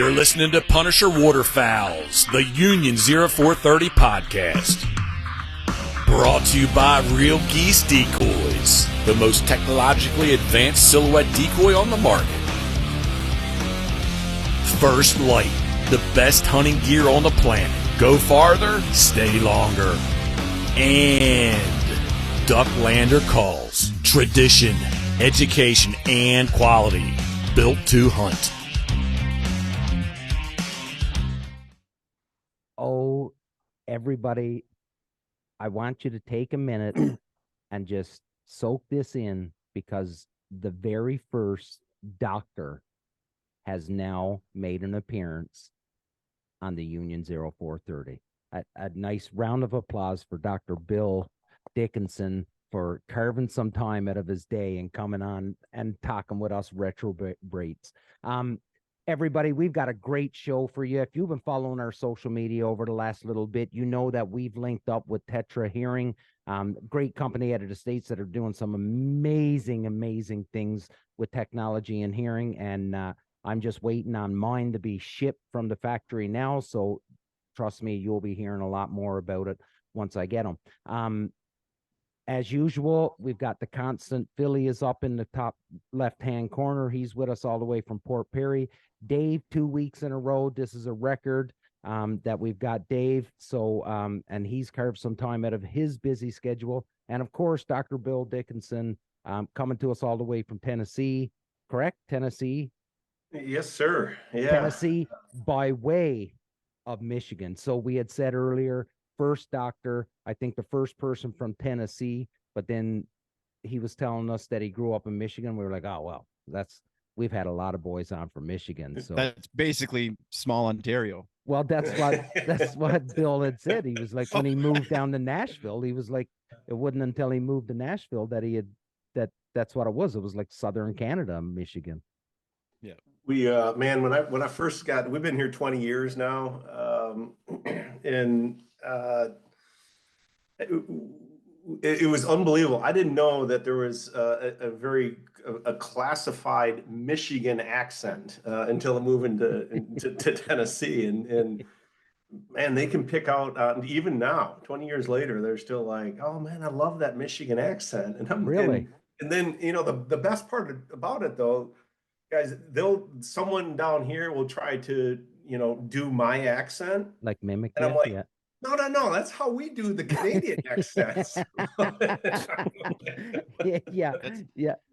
You're listening to Punisher Waterfowls, the Union 0430 podcast. Brought to you by Real Geese Decoys, the most technologically advanced silhouette decoy on the market. First Light, the best hunting gear on the planet. Go farther, stay longer. And Ducklander Calls, tradition, education, and quality. Built to hunt. Oh, everybody, I want you to take a minute and just soak this in, because the very first doctor has now made an appearance on the Union 0430. A nice round of applause for Dr. Bill Dickinson for carving some time out of his day and coming on and talking with us retro breaks. Everybody, we've got a great show for you. If you've been following our social media over the last little bit, you know that we've linked up with Tetra Hearing, great company out of the States that are doing some amazing things with technology and hearing. And I'm just waiting on mine to be shipped from the factory now. So trust me, you'll be hearing a lot more about it once I get them. As usual, we've got the constant. Philly is up in the top left-hand corner. He's with us all the way from Port Perry. Dave, 2 weeks in a row. This is a record that we've got Dave. So, and he's carved some time out of his busy schedule. And of course, Dr. Bill Dickinson coming to us all the way from Tennessee. Correct? Tennessee? Yes, sir. Yeah. Tennessee by way of Michigan. So we had said earlier, first doctor, I think the first person from Tennessee, but then he was telling us that he grew up in Michigan. We were like, oh, well, we've had a lot of boys on from Michigan. So that's basically small Ontario. Well, that's what Bill had said. He was like, when he moved down to Nashville, he was like, it wasn't until he moved to Nashville that that's what it was. It was like Southern Canada, Michigan. Yeah. We man, when I first got, we've been here 20 years now. And it was unbelievable. I didn't know that there was a classified Michigan accent until I moved into Tennessee, and man, they can pick out even now, 20 years later, they're still like, oh man, I love that Michigan accent. And I'm really, and then the best part about it though, guys, someone down here will try to do my accent, like mimic, and I'm like, yeah. No, that's how we do the Canadian accents. yeah,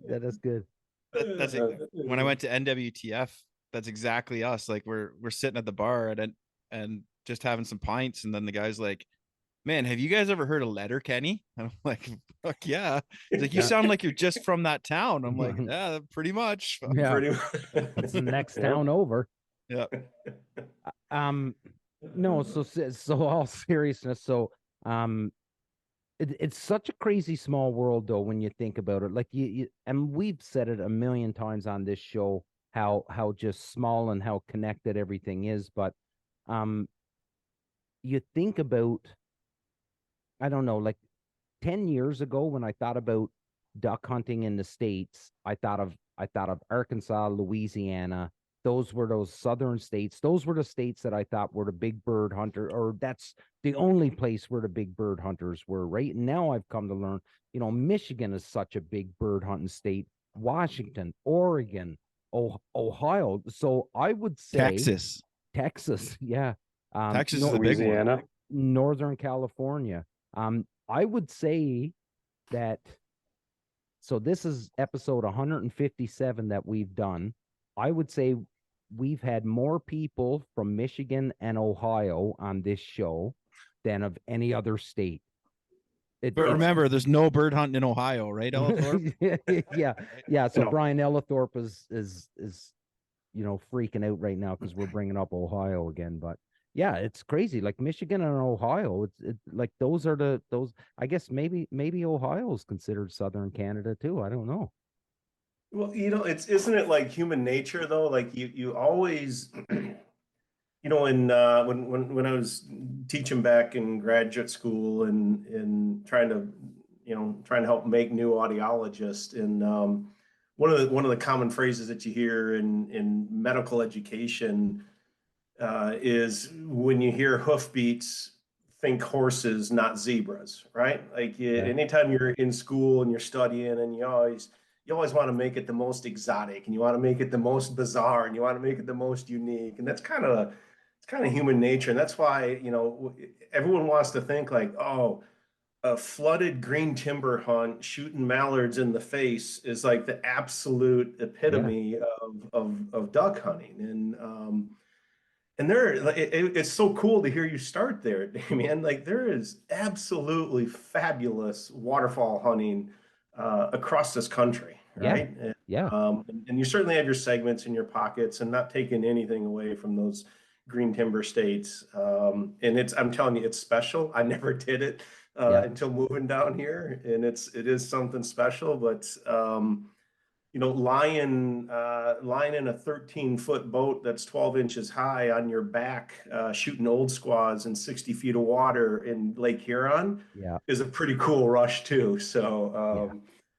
that is good. That's it. When I went to NWTF, that's exactly us. Like we're sitting at the bar and just having some pints, and then the guy's like, man, have you guys ever heard of Letterkenny? I'm like, fuck yeah. He's like, you sound like you're just from that town. I'm like, yeah, pretty much. Yeah. Pretty much. It's the next town over. Yeah. No, so all seriousness. So, it's such a crazy small world though, when you think about it, like you and we've said it a million times on this show, how just small and how connected everything is. But, you think about, I don't know, like 10 years ago when I thought about duck hunting in the States, I thought of Arkansas, Louisiana. Those were those southern states. Those were the states that I thought were the big bird hunter, or that's the only place where the big bird hunters were, right? And now I've come to learn, Michigan is such a big bird hunting state, Washington, Oregon, Ohio. So I would say Texas, yeah. Texas is the big one. Northern California. I would say that, so this is episode 157 that we've done. I would say we've had more people from Michigan and Ohio on this show than of any other state. But remember, there's no bird hunting in Ohio, right, Ellithorpe? yeah. So no. Brian Ellithorpe is freaking out right now because we're bringing up Ohio again. But yeah, it's crazy. Like Michigan and Ohio, it's like those. I guess maybe Ohio is considered Southern Canada too. I don't know. Well, isn't it like human nature though? Like you always, when I was teaching back in graduate school and trying to help make new audiologists, and one of the common phrases that you hear in medical education is when you hear hoofbeats, think horses, not zebras, right? Like anytime you're in school and you're studying, and you always want to make it the most exotic, and you want to make it the most bizarre, and you want to make it the most unique, and that's kind of human nature, and that's why everyone wants to think like, oh, a flooded green timber hunt shooting mallards in the face is like the absolute epitome of duck hunting. And it's so cool to hear you start there, man. Like there is absolutely fabulous waterfowl hunting across this country, right? And you certainly have your segments in your pockets, and not taking anything away from those green timber states. And I'm telling you, it's special. I never did it until moving down here, and it is something special. But lying in a 13-foot boat that's 12 inches high on your back, shooting old squaws in 60 feet of water in Lake Huron is a pretty cool rush too. So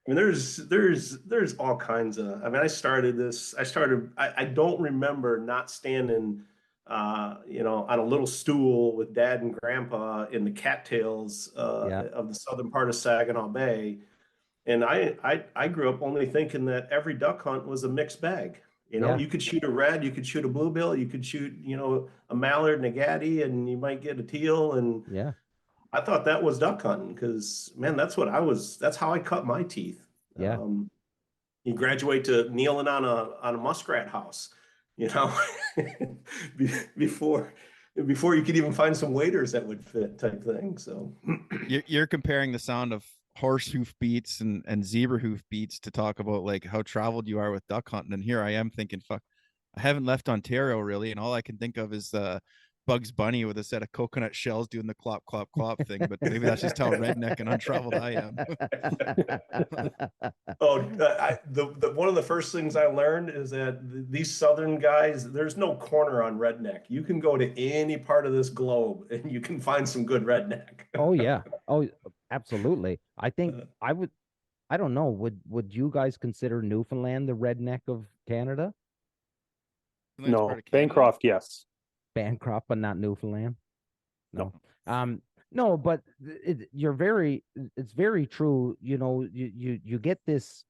I mean, there's all kinds of. I mean, I don't remember not standing on a little stool with Dad and Grandpa in the cattails of the southern part of Saginaw Bay. And I grew up only thinking that every duck hunt was a mixed bag. You could shoot a red, you could shoot a bluebill, you could shoot, a mallard and a gaddy, and you might get a teal. And I thought that was duck hunting because, man, that's how I cut my teeth. You graduate to kneeling on a muskrat house, before you could even find some waders that would fit, type thing. So you're comparing the sound of horse hoof beats and zebra hoof beats to talk about like how traveled you are with duck hunting, and here I am thinking, fuck, I haven't left Ontario really, and all I can think of is Bugs Bunny with a set of coconut shells doing the clop clop clop thing. But maybe that's just how redneck and untraveled I am. One of the first things I learned is that these southern guys, there's no corner on redneck. You can go to any part of this globe and you can find some good redneck. Oh, absolutely. I think I don't know, would you guys consider Newfoundland the redneck of Canada? No, Bancroft, yes. Bancroft, but not Newfoundland. No. No, but it's very true. You get this,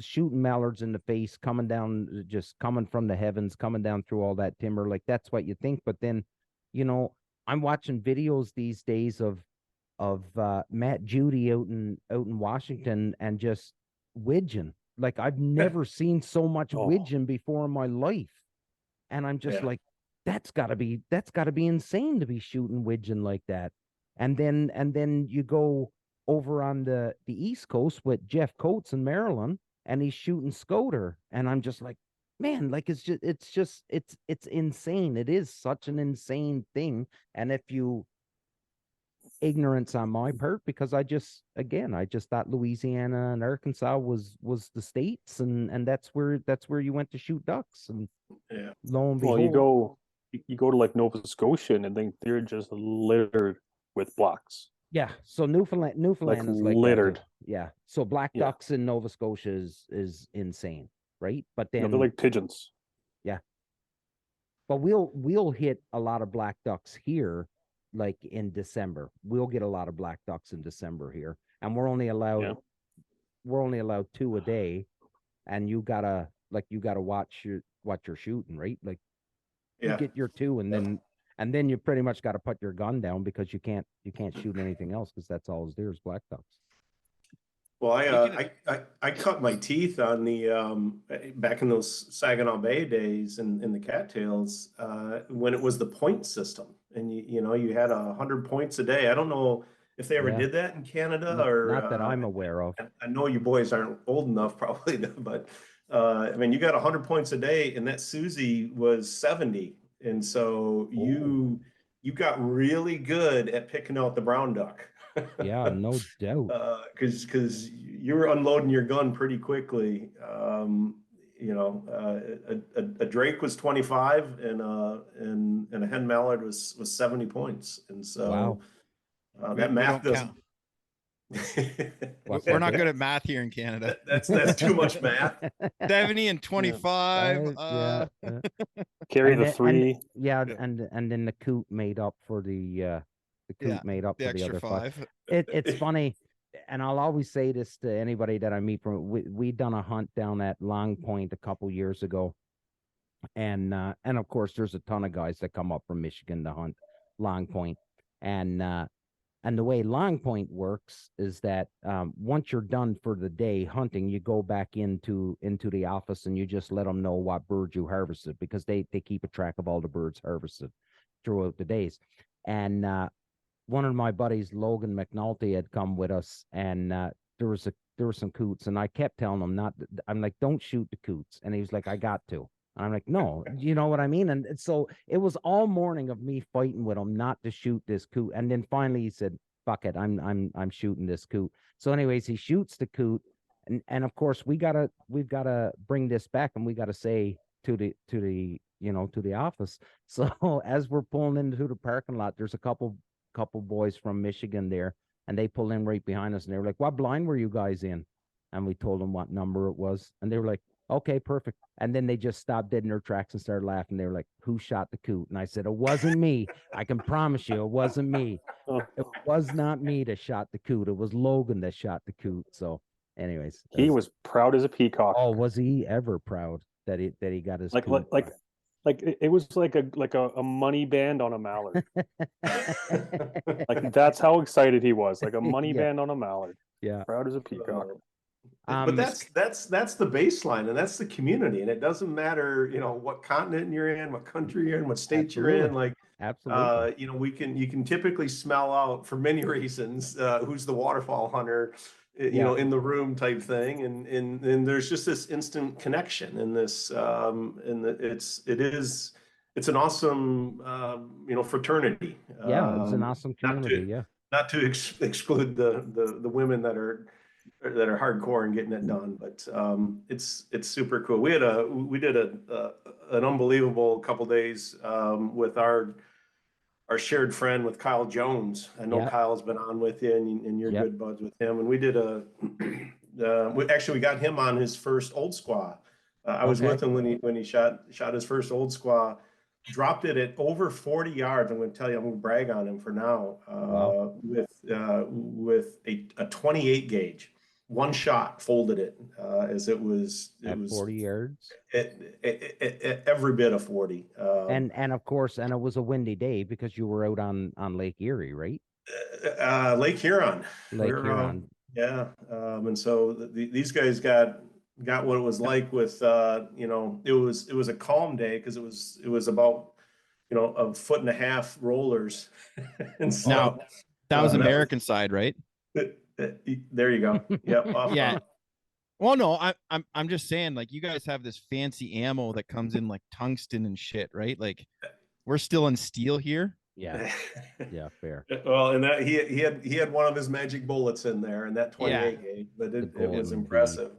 shooting mallards in the face, coming down, just coming from the heavens, coming down through all that timber. Like that's what you think. But then, I'm watching videos these days of Matt Judy out in Washington and just widgeon. Like I've never seen so much widgeon before in my life. And I'm just like, that's gotta be insane to be shooting widgeon like that. And then you go over on the East Coast with Jeff Coates in Maryland, and he's shooting scoter. And I'm just like, man, like it's insane. It is such an insane thing. And if you ignorance on my part, because I just thought Louisiana and Arkansas was the states, and that's where you went to shoot ducks. And lo and behold, you go to like Nova Scotia, and I think they're just littered with blacks. So Newfoundland like is like littered. So black ducks in Nova Scotia is insane, right? But then they're like pigeons. But we'll hit a lot of black ducks here. Like in December, we'll get a lot of black ducks in December here, and we're only allowed 2 a day, and you gotta watch what you're shooting, right? Like you get your 2, and then you pretty much got to put your gun down because you can't shoot anything else, because that's all there's black ducks. Well, I cut my teeth on the back in those Saginaw Bay days in the cattails when it was the point system, and you had 100 points a day. I don't know if they ever did that in Canada, or not that I'm aware of. I know you boys aren't old enough probably, but I mean, you got 100 points a day, and that Susie was 70, and so you got really good at picking out the brown duck. Yeah, no doubt. Because you were unloading your gun pretty quickly. A Drake was 25, and a hen mallard was 70 points, and so that math doesn't. What's We're that, not Dave? good at math here in Canada. That's too much math. 70 and 25. Yeah. Carry the then, three. Yeah. and then the coot made up for the coot Yeah, made up the for the extra other five. 5. It's funny, and I'll always say this to anybody that I meet from. We done a hunt down at Long Point a couple years ago, and of course there's a ton of guys that come up from Michigan to hunt Long Point, and the way Long Point works is that once you're done for the day hunting, you go back into the office and you just let them know what birds you harvested, because they keep a track of all the birds harvested throughout the days. And one of my buddies, Logan McNulty, had come with us, and there were some coots, and I kept telling him not. I'm like, don't shoot the coots, and he was like, I got to. And I'm like, no, you know what I mean? And so it was all morning of me fighting with him not to shoot this coot. And then finally he said, fuck it, I'm shooting this coot. So anyways, he shoots the coot. And of course we've gotta bring this back, and we gotta say to the to the office. So as we're pulling into the parking lot, there's a couple boys from Michigan there, and they pull in right behind us, and they were like, what blind were you guys in? And we told them what number it was, and they were like, okay, perfect. And then they just stopped dead in their tracks and started laughing. They were like, who shot the coot? And I said, it wasn't me. I can promise you it wasn't me. It was not me that shot the coot. It was Logan that shot the coot. So anyways, He was proud as a peacock. oh, was he ever proud that he got his like coot? it was like a money band on a mallard. Like that's how excited he was. Like a money band on a mallard. Yeah. Proud as a peacock. But that's the baseline, and that's the community, and it doesn't matter, what continent you're in, what country you're in, what state you're in. Like, absolutely, you can typically smell out for many reasons who's the waterfowl hunter, in the room type thing, and there's just this instant connection, and this it's an awesome fraternity. It's an awesome community. Not to exclude the women that are hardcore and getting it done, but it's super cool. We did an unbelievable couple days with our shared friend with Kyle Jones. I know Kyle's been on with you, and you're good buds with him. And we did we got him on his first old squaw. I was with him when he shot his first old squaw. Dropped it at over 40 yards. I'm going to tell you, I'm going to brag on him for now. With a 28 gauge. One shot folded it as it was 40 yards. Every bit of 40. And of course, and it was a windy day because you were out on Lake Erie, right? Lake Huron. Yeah. And so these guys got what it was like with it was a calm day because it was about a foot and a half rollers. And so now that was American side, right? There you go. Yep. Yeah. Well, no, I'm just saying, like, you guys have this fancy ammo that comes in like tungsten and shit, right? Like, we're still in steel here. Yeah. Yeah, fair. Well, and that he had one of his magic bullets in there, and that 28 gauge, but it was impressive.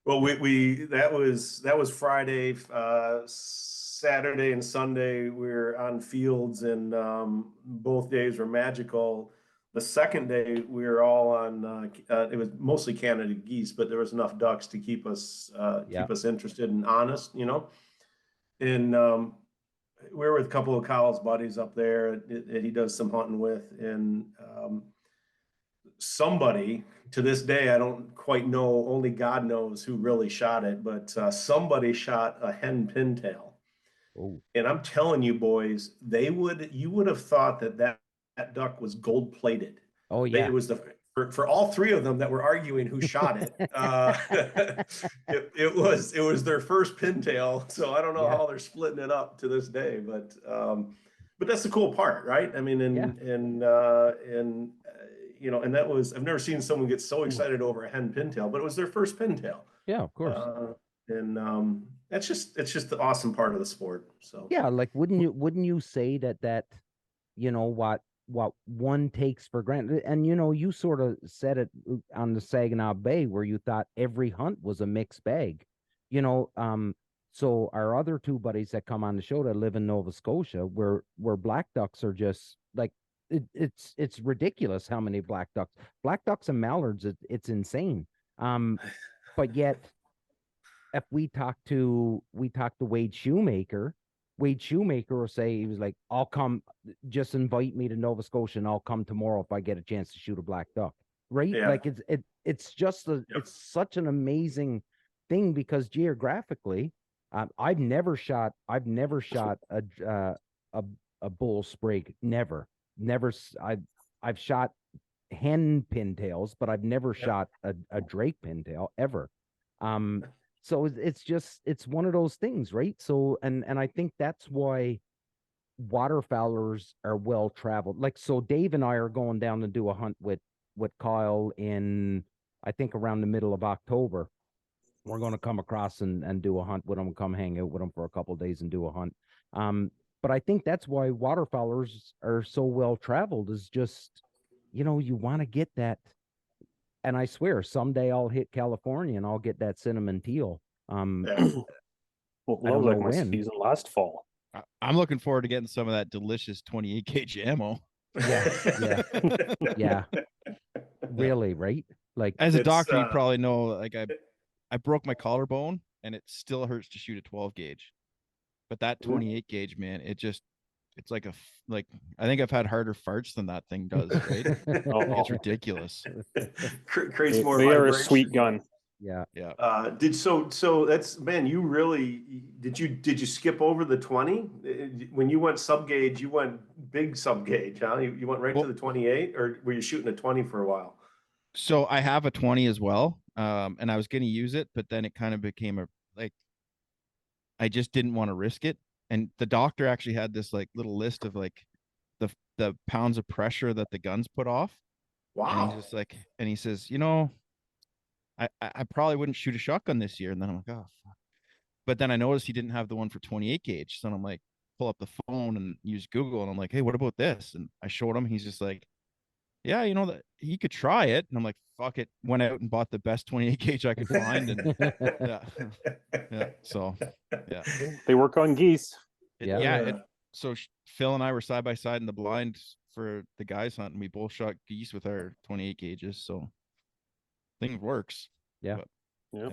Well, that was Friday, Saturday and Sunday we were on fields, and both days were magical. The second day we were all on. It was mostly Canada geese, but there was enough ducks to keep us interested and honest, And we were with a couple of Kyle's buddies up there that he does some hunting with, and somebody, to this day I don't quite know. Only God knows who really shot it, but somebody shot a hen pintail. Oh. And I'm telling you, boys, you would have thought that duck was gold plated. Oh yeah. It was for all three of them that were arguing who shot it. It was their first pintail. So I don't know how they're splitting it up to this day, but that's the cool part, right? I mean, and that was, I've never seen someone get so excited over a hen pintail, but it was their first pintail. Yeah, of course. It's just the awesome part of the sport. So yeah, like wouldn't you say that what one takes for granted, and you sort of said it on the Saginaw Bay where you thought every hunt was a mixed bag, so our other two buddies that come on the show that live in Nova Scotia, where black ducks are just like it's ridiculous how many black ducks and mallards. It's insane. But yet, if we talk to Wade Shoemaker, will say, he was like, I'll come, just invite me to Nova Scotia and I'll come tomorrow if I get a chance to shoot a black duck. Right? Yeah. Like it's just it's such an amazing thing, because geographically, I've never shot a bull sprig. Never. I've shot hen pintails, but I've never shot a drake pintail ever. So it's one of those things, right? So and I think that's why waterfowlers are well traveled. Like, so Dave and I are going down to do a hunt with Kyle in, I think, around the middle of October. We're going to come across and do a hunt with them, come hang out with them for a couple of days and do a hunt. But I think that's why waterfowlers are so well traveled, is just, you want to get that. And I swear, someday I'll hit California and I'll get that cinnamon teal. Well, I that don't was know like my when. season last fall. I'm looking forward to getting some of that delicious 28 gauge ammo. Yeah. Really, right? Like, As a It's, doctor, you probably know, like, I broke my collarbone and it still hurts to shoot a 12 gauge. But that 28 gauge, man, it's like I think I've had harder farts than that thing does, right? Oh, It's ridiculous. creates they more are a vibration. sweet gun. yeah. Yeah. So that's, man, you really did you skip over the 20? When you went sub gauge, you went big sub gauge, huh? You went right to the 28, or were you shooting a 20 for a while? So I have a 20 as well. And I was going to use it, but then it kind of became I just didn't want to risk it. And the doctor actually had this like little list of like the pounds of pressure that the guns put off. Wow. And he's just like, and he says, I probably wouldn't shoot a shotgun this year. And then I'm like, oh, fuck. But then I noticed he didn't have the one for 28 gauge. So I'm like, pull up the phone and use Google. And I'm like, hey, what about this? And I showed him. He's just like, yeah, that he could try it. And I'm like, fuck it. Went out and bought the best 28 gauge I could find. And yeah. So yeah. They work on geese. So Phil and I were side by side in the blind for the guys hunt, and we both shot geese with our 28 gauges. So thing works. Yeah. But, Yeah.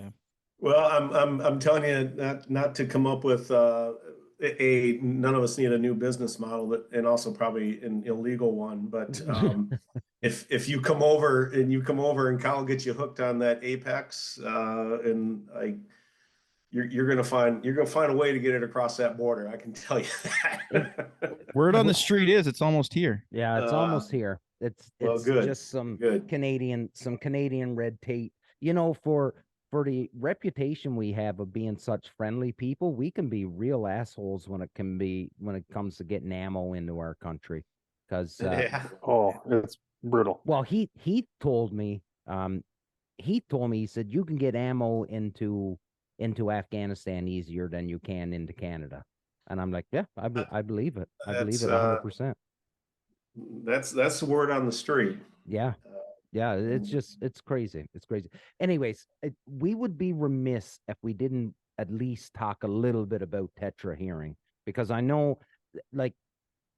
Well, I'm telling you not to come up with none of us need a new business model, and also probably an illegal one. But if you come over and Kyle gets you hooked on that Apex, and you're gonna find a way to get it across that border. I can tell you that. Word on the street is it's almost here. Yeah, it's almost here. It's good. just some Good. Canadian red tape. For the reputation we have of being such friendly people, we can be real assholes when it comes to getting ammo into our country. Because Oh, it's brutal. well, he told me, he said you can get ammo into Afghanistan easier than you can into Canada. And I'm like, yeah, I believe it. I believe it 100%. That's the word on the street. Yeah. Yeah, it's crazy. It's crazy. Anyways, we would be remiss if we didn't at least talk a little bit about Tetra Hearing, because I know, like,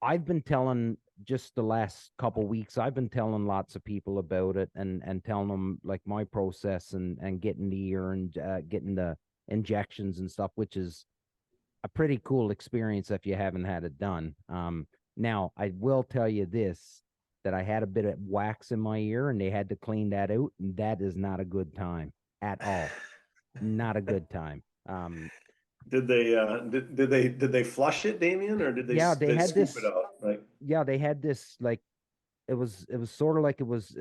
I've been telling, just the last couple weeks, I've been telling lots of people about it and telling them like my process and getting the ear and getting the injections and stuff, which is a pretty cool experience if you haven't had it done. Now I will tell you this, that I had a bit of wax in my ear and they had to clean that out, and that is not a good time at all. Not a good time. Did they flush it, Damien, or did they? Yeah, they had scoop this. it out? Like, yeah, they had this, like, it was sort of like it was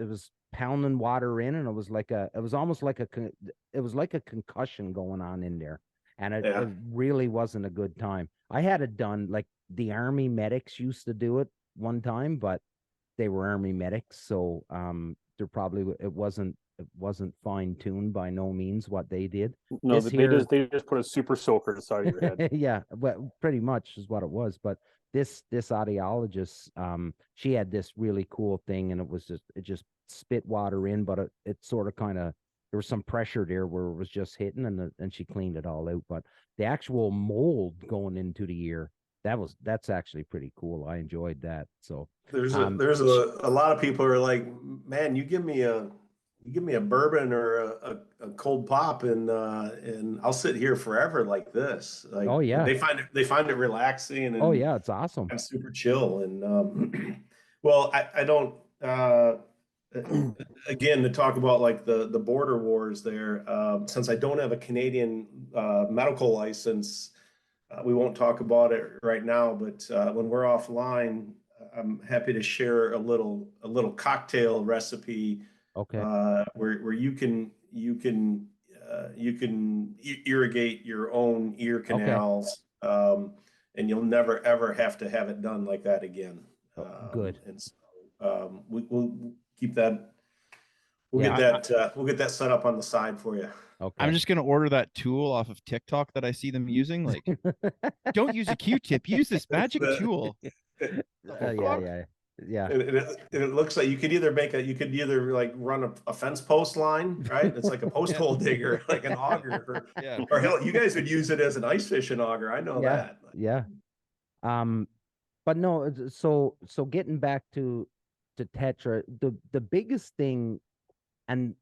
pounding water in, and it was like it was like a concussion going on in there, and it really wasn't a good time. I had it done, like, the Army medics used to do it one time, but they were Army medics, so it wasn't fine tuned by no means what they did. No, they just put a super soaker to the side of your head. Yeah, well, pretty much is what it was. But this audiologist, she had this really cool thing, and it just spit water in, but it sort of kind of, there was some pressure there where it was just hitting, and she cleaned it all out. But the actual mold going into the ear, that's actually pretty cool. I enjoyed that. So There's a lot of people are like, man, you give me a bourbon or a cold pop and I'll sit here forever like this. Like oh yeah, they find it relaxing oh and yeah, it's awesome. super chill. And well, I don't again, to talk about like the border wars there, since I don't have a Canadian medical license, we won't talk about it right now. But when we're offline, I'm happy to share a little cocktail recipe Okay. where you can irrigate your own ear Okay. canals, and you'll never ever have to have it done like that again. Good. And so we'll keep that. Yeah, We'll get that set up on the side for you. Okay. I'm just gonna order that tool off of TikTok that I see them using. Like, don't use a Q-tip, use this magic tool. Yeah. It looks like you could either like run a fence post line, right? It's like a post hole digger, like an auger, Yeah. or hell, you guys would use it as an ice fishing auger. I know that. Yeah. But no, so getting back to Tetra, the biggest thing, and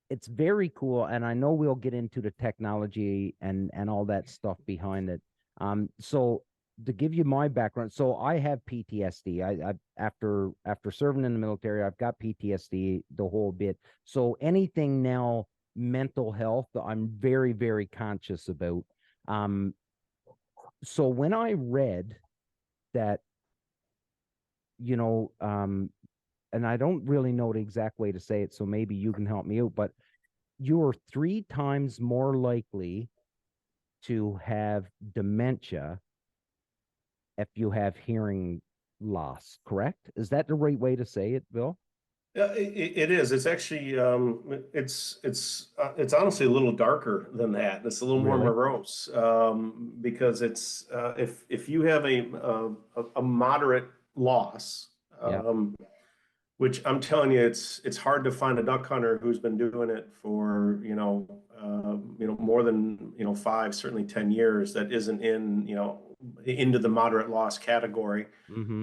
it's very cool, and I know we'll get into the technology and all that stuff behind it. So to give you my background, so I have PTSD. I after serving in the military, I've got PTSD, the whole bit. So anything now mental health, I'm very, very conscious about. So when I read that, and I don't really know the exact way to say it, so maybe you can help me out, but you're 3 times more likely to have dementia if you have hearing loss, correct? Is that the right way to say it, Bill? Yeah, it is. It's actually it's honestly a little darker than that. It's a little more Really? morose, because it's if you have a moderate loss, Yeah. which I'm telling you, it's hard to find a duck hunter who's been doing it for more than 5, certainly 10 years, that isn't into the moderate loss category,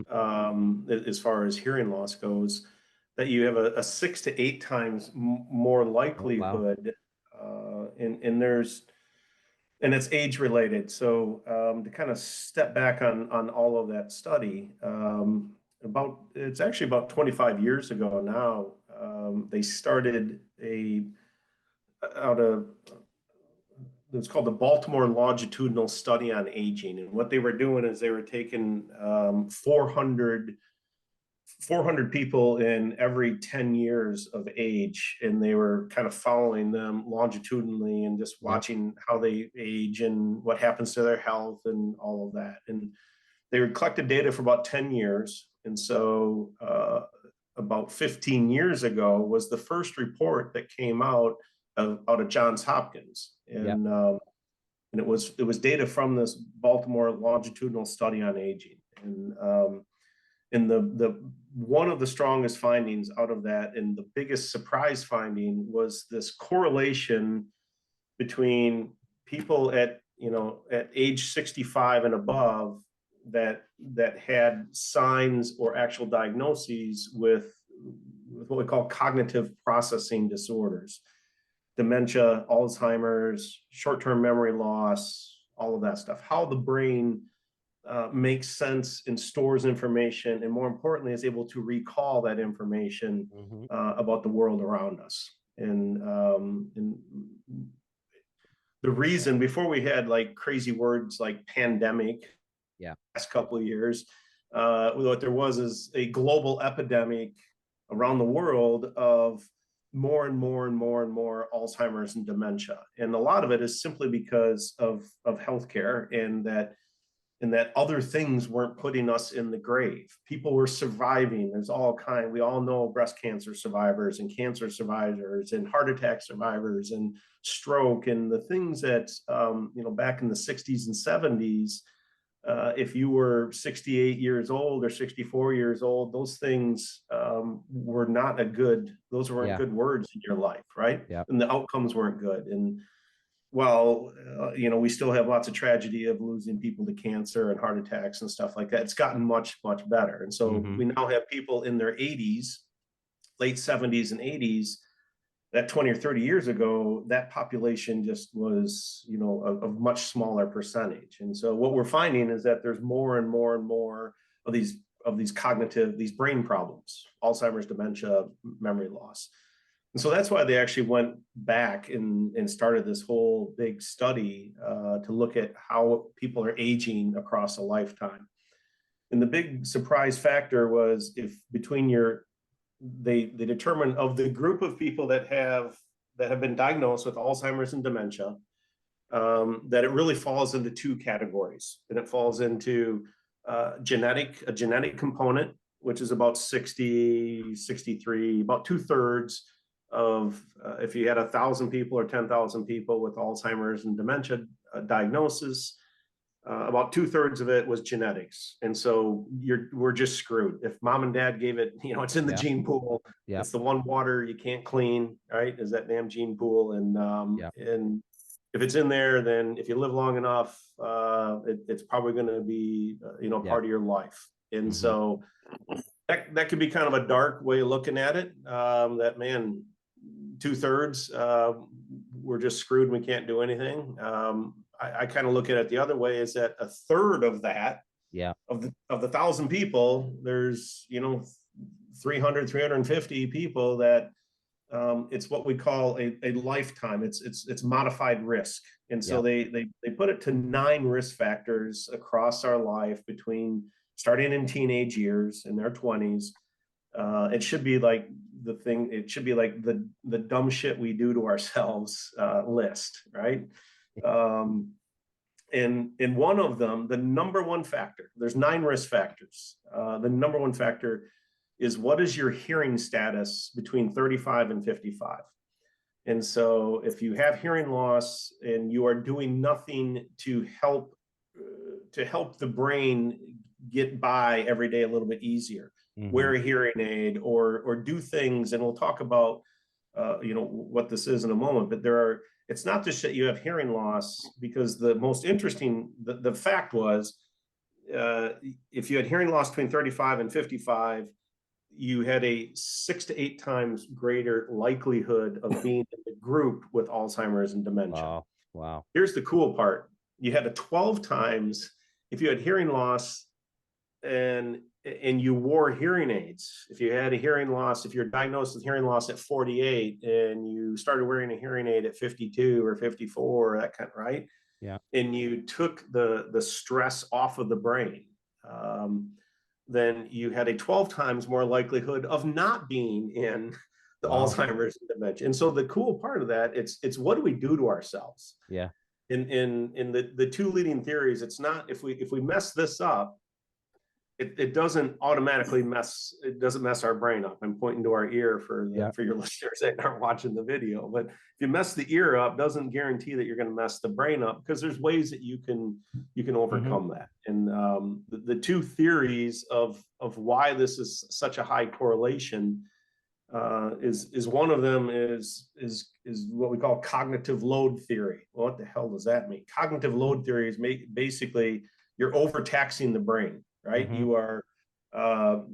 as far as hearing loss goes, that you have a 6 to 8 times more likelihood, and it's age related. So to kind of step back on all of that study, it's actually about 25 years ago now, they started it's called the Baltimore Longitudinal Study on Aging. And what they were doing is they were taking 400 people in every 10 years of age, and they were kind of following them longitudinally and just watching how they age and what happens to their health and all of that. And they collected data for about 10 years. And so about 15 years ago was the first report that came out of Johns Hopkins. And it was data from this Baltimore Longitudinal Study on Aging. And the one of the strongest findings out of that, and the biggest surprise finding, was this correlation between people at age 65 and above that had signs or actual diagnoses with what we call cognitive processing disorders, dementia, Alzheimer's, short-term memory loss, all of that stuff. How the brain makes sense and stores information, and more importantly, is able to recall that information about the world around us. And the reason, before we had like crazy words like pandemic, last couple of years, what there was is a global epidemic around the world of more and more and more and more Alzheimer's and dementia. And a lot of it is simply because of healthcare, and that other things weren't putting us in the grave. People were surviving. There's we all know breast cancer survivors and cancer survivors and heart attack survivors and stroke, and the things that, back in the 60s and 70s, if you were 68 years old or 64 years old, those things were not those weren't good words in your life, right? Yeah. And the outcomes weren't good. And Well, we still have lots of tragedy of losing people to cancer and heart attacks and stuff like that. It's gotten much, much better. And so we now have people in their 80s, late 70s and 80s, that 20 or 30 years ago, that population just was, a much smaller percentage. And so what we're finding is that there's more and more and more of these these brain problems, Alzheimer's, dementia, memory loss. And so that's why they actually went back and started this whole big study to look at how people are aging across a lifetime. And the big surprise factor was they determined of the group of people that have been diagnosed with Alzheimer's and dementia, that it really falls into two categories. And it falls into a genetic component, which is about 60, 63, about 2/3 of if you had 1,000 people or 10,000 people with Alzheimer's and dementia diagnosis, about 2/3 of it was genetics. And so we're just screwed. If mom and dad gave it, it's in the gene pool. Yeah. It's the one water you can't clean, right? Is that damn gene pool. And if it's in there, then if you live long enough, it's probably going to be, part of your life. And so that could be kind of a dark way of looking at it. That, man, 2/3, we're just screwed and we can't do anything. I kind of look at it the other way, is that 1/3 of that, of the 1,000 people, there's 300, 350 people that it's what we call a lifetime. It's modified risk. And so they put it to 9 risk factors across our life, between starting in teenage years, in their 20s. It should be like the dumb shit we do to ourselves list, right? And one of them, the number one factor, there's 9 risk factors. The number one factor is, what is your hearing status between 35 and 55? And so if you have hearing loss and you are doing nothing to help the brain get by every day a little bit easier, wear a hearing aid or do things, and we'll talk about what this is in a moment, but it's not just that you have hearing loss, because the most interesting, the fact was, if you had hearing loss between 35 and 55, you had a 6 to 8 times greater likelihood of being in the group with Alzheimer's and dementia. Wow. Here's the cool part. You had a 12 times, if you had hearing loss and you wore hearing aids. If you had a hearing loss, if you're diagnosed with hearing loss at 48 and you started wearing a hearing aid at 52 or 54, that kind of, right? Yeah. And you took the stress off of the brain, then you had a 12 times more likelihood of not being in the Alzheimer's and dementia. And so the cool part of that, it's what do we do to ourselves? Yeah. In the 2 leading theories, it's not, if we mess this up, it doesn't automatically mess our brain up. I'm pointing to our ear for your listeners that aren't watching the video. But if you mess the ear up, doesn't guarantee that you're going to mess the brain up, because there's ways that you can overcome that. And the 2 theories of why this is such a high correlation is one of them is what we call cognitive load theory. Well, what the hell does that mean? Cognitive load theory is basically you're overtaxing the brain. Right? You are,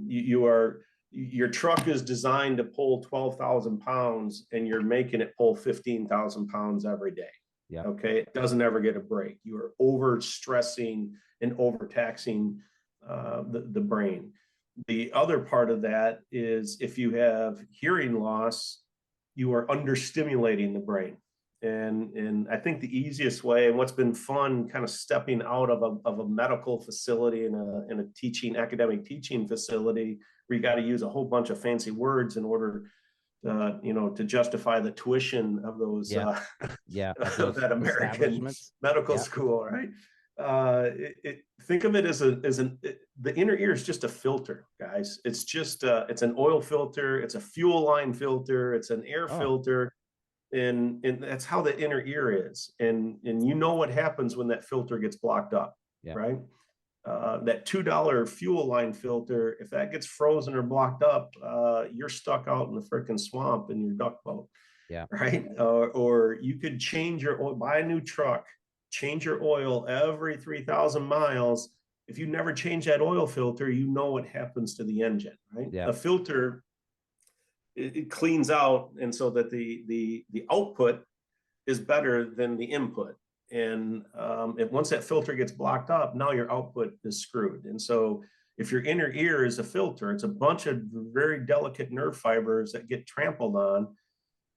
your truck is designed to pull 12,000 pounds and you're making it pull 15,000 pounds every day. Yeah. Okay. It doesn't ever get a break. You are over stressing and overtaxing the brain. The other part of that is, if you have hearing loss, you are understimulating the brain. And I think the easiest way, and what's been fun, kind of stepping out of a medical facility in a academic teaching facility, where you got to use a whole bunch of fancy words in order, to justify the tuition of those, that American medical school, right? Think of it as the inner ear is just a filter, guys. It's just it's an oil filter, it's a fuel line filter, it's an air filter. And that's how the inner ear is. And what happens when that filter gets blocked up, right? That $2 fuel line filter, if that gets frozen or blocked up, you're stuck out in the freaking swamp in your duck boat. Yeah. Right. Or you could change your oil, buy a new truck, change your oil every 3,000 miles. If you never change that oil filter, you know what happens to the engine, right? Yeah. A filter, it cleans out, and so that the output is better than the input. And once that filter gets blocked up, now your output is screwed. And so if your inner ear is a filter, it's a bunch of very delicate nerve fibers that get trampled on.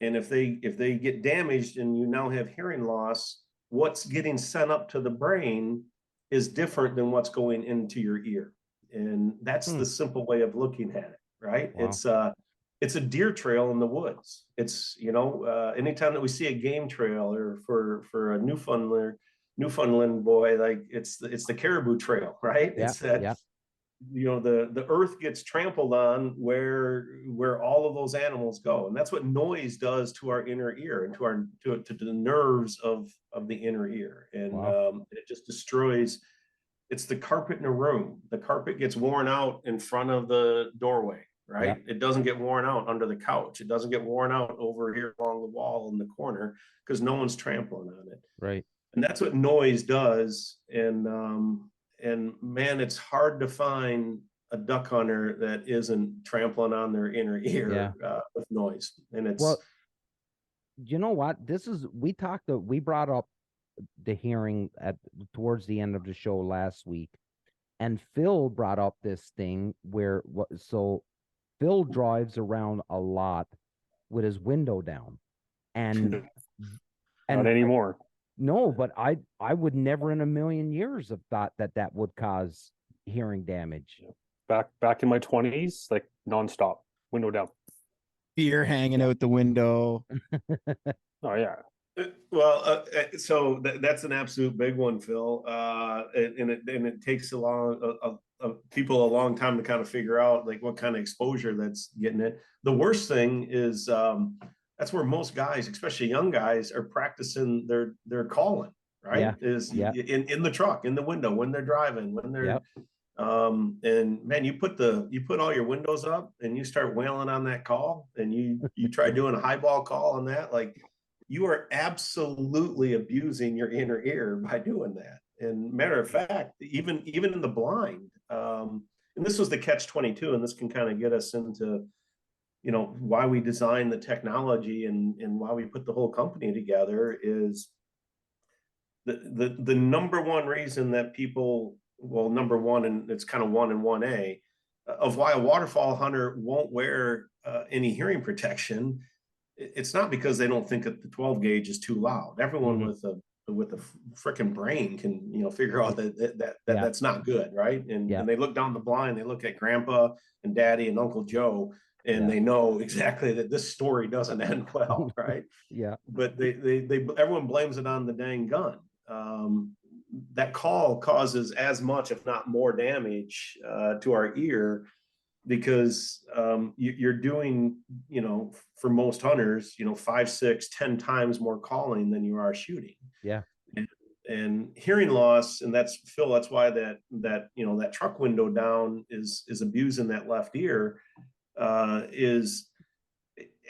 And if they get damaged and you now have hearing loss, what's getting sent up to the brain is different than what's going into your ear. And that's the simple way of looking at it, right? Wow. It's a deer trail in the woods. It's, anytime that we see a game trail, or for a Newfoundland boy, like it's the caribou trail, right? Yeah. It's that, Yeah. the earth gets trampled on where all of those animals go. And that's what noise does to our inner ear and to the nerves of the inner ear. And Wow. it just destroys. It's the carpet in a room. The carpet gets worn out in front of the doorway, right? Yeah. It doesn't get worn out under the couch. It doesn't get worn out over here along the wall in the corner, because no one's trampling on it. Right. And that's what noise does. And man, it's hard to find a duck hunter that isn't trampling on their inner ear with noise. And it's, well, you know what? We brought up the hearing towards the end of the show last week, and Phil brought up this thing so Phil drives around a lot with his window down, and not anymore. No, but I would never in a million years have thought that would cause hearing damage. Back in my 20s, like nonstop, window down. Beer hanging out the window. Oh yeah. Well, so that's an absolute big one, Phil. And it takes people a long time to kind of figure out like what kind of exposure that's getting it. The worst thing is that's where most guys, especially young guys, are practicing their calling, right? In the truck, in the window, when they're driving, when they're and man, you put all your windows up and you start wailing on that call, and you try doing a highball call on that, like you are absolutely abusing your inner ear by doing that. And matter of fact, even in the blind, and this was the catch-22, and this can kind of get us into why we designed the technology and why we put the whole company together, is the number one reason that people, well, number one, and it's kind of 1 and 1A, of why a waterfowl hunter won't wear any hearing protection. It's not because they don't think that the 12 gauge is too loud. Everyone with a freaking brain can figure out that's not good, right? And they look down the blind, they look at grandpa and daddy and Uncle Joe, and they know exactly that this story doesn't end well, right? But everyone blames it on the dang gun. That call causes as much, if not more, damage to our ear, because you're doing, for most hunters, 5, 6, 10 times more calling than you are shooting. And hearing loss, and that's Phil, that's why that truck window down is abusing that left ear. Is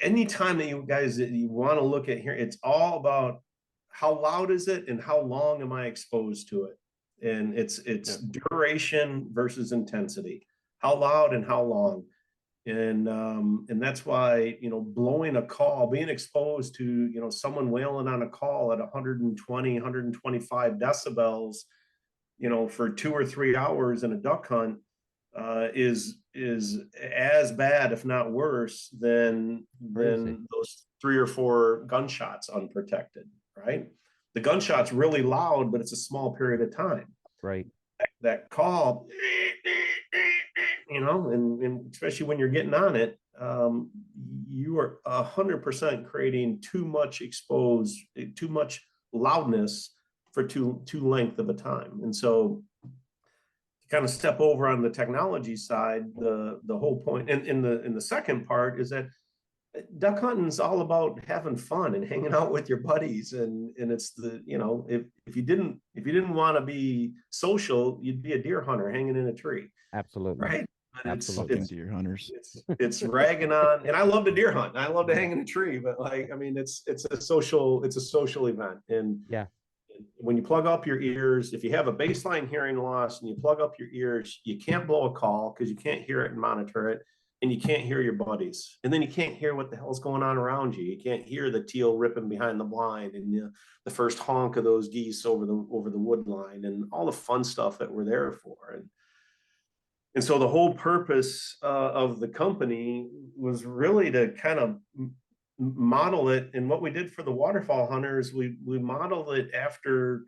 anytime that you want to look at here, it's all about how loud is it and how long am I exposed to it? And it's duration versus intensity, how loud and how long. And that's why, blowing a call, being exposed to, someone wailing on a call at 120, 125 decibels, for 2 or 3 hours in a duck hunt, is as bad, if not worse, than those 3 or 4 gunshots unprotected, right? The gunshot's really loud, but it's a small period of time. Right. That call, and especially when you're getting on it, you are 100% creating too much loudness for too length of a time. And so to kind of step over on the technology side, the whole point, and in the second part, is that duck hunting is all about having fun and hanging out with your buddies, and it's if you didn't want to be social, you'd be a deer hunter hanging in a tree. Absolutely. Right. but Absolutely. Fucking deer hunters. it's ragging on, and I love to deer hunt. I love to hang in a tree, but like, I mean, it's a social event. And Yeah. when you plug up your ears, if you have a baseline hearing loss and you plug up your ears, you can't blow a call because you can't hear it and monitor it, and you can't hear your buddies, and then you can't hear what the hell's going on around you. You can't hear the teal ripping behind the blind and the first honk of those geese over the wood line and all the fun stuff that we're there for. And so the whole purpose of the company was really to kind of model it. And what we did for the waterfowl hunters, we modeled it after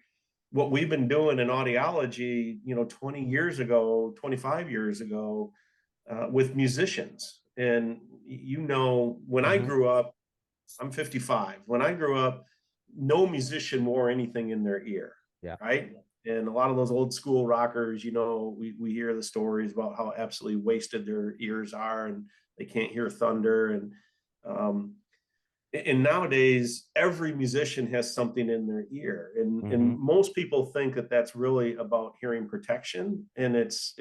what we've been doing in audiology, 20 years ago, 25 years ago, with musicians. And when I grew up, I'm 55. When I grew up, no musician wore anything in their ear. Yeah. Right. And a lot of those old school rockers, we hear the stories about how absolutely wasted their ears are and they can't hear thunder. And nowadays, every musician has something in their ear. And most people think that that's really about hearing protection. And it's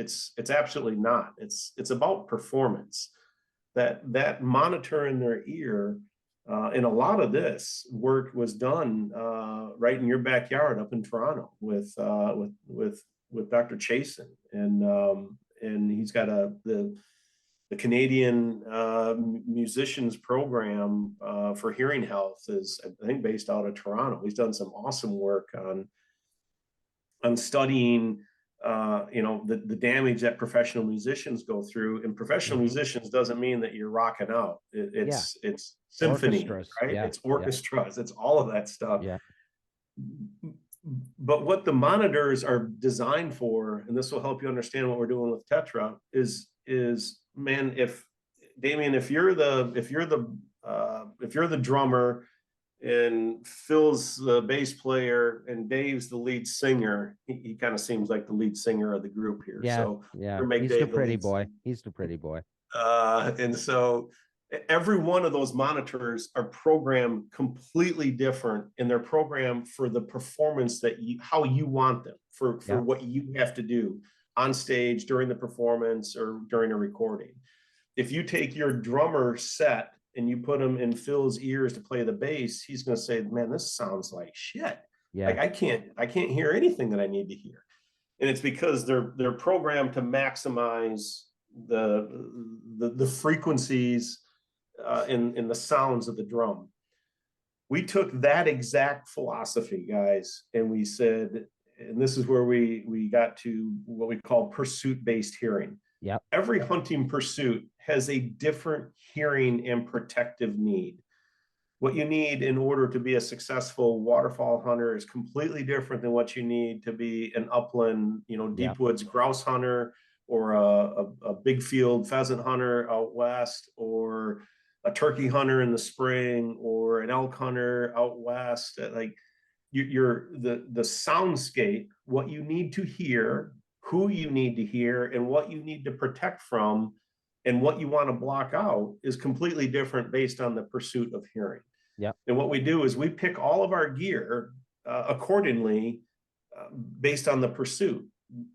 absolutely not. It's about performance. That monitor in their ear. And a lot of this work was done right in your backyard up in Toronto with Dr. Chasen, and he's got the Canadian musicians program for hearing health is, I think, based out of Toronto. He's done some awesome work on studying the damage that professional musicians go through. And professional musicians doesn't mean that you're rocking out. It's symphony, Orchestras, right? yeah, It's orchestras. It's all of that stuff. Yeah. But what the monitors are designed for, and this will help you understand what we're doing with Tetra, is man, if you're the drummer and Phil's the bass player and Dave's the lead singer, he kind of seems like the lead singer of the group here. Yeah. So Yeah. make He's Dave the pretty lead boy. singer. He's the pretty boy. And so every one of those monitors are programmed completely different, and they're programmed for the performance how you want them, for what you have to do on stage during the performance or during a recording. If you take your drummer set and you put him in Phil's ears to play the bass, he's going to say, man, this sounds like shit. Yeah. Like I can't hear anything that I need to hear. And it's because they're programmed to maximize the frequencies in the sounds of the drum. We took that exact philosophy, guys, and we said, and this is where we got to what we call pursuit-based hearing. Yep. Every hunting pursuit has a different hearing and protective need. What you need in order to be a successful waterfowl hunter is completely different than what you need to be an upland, deep woods grouse hunter, or a big field pheasant hunter out west, or a turkey hunter in the spring, or an elk hunter out west. Like the soundscape, what you need to hear, who you need to hear, and what you need to protect from, and what you want to block out is completely different based on the pursuit of hearing. Yeah. And what we do is we pick all of our gear accordingly based on the pursuit,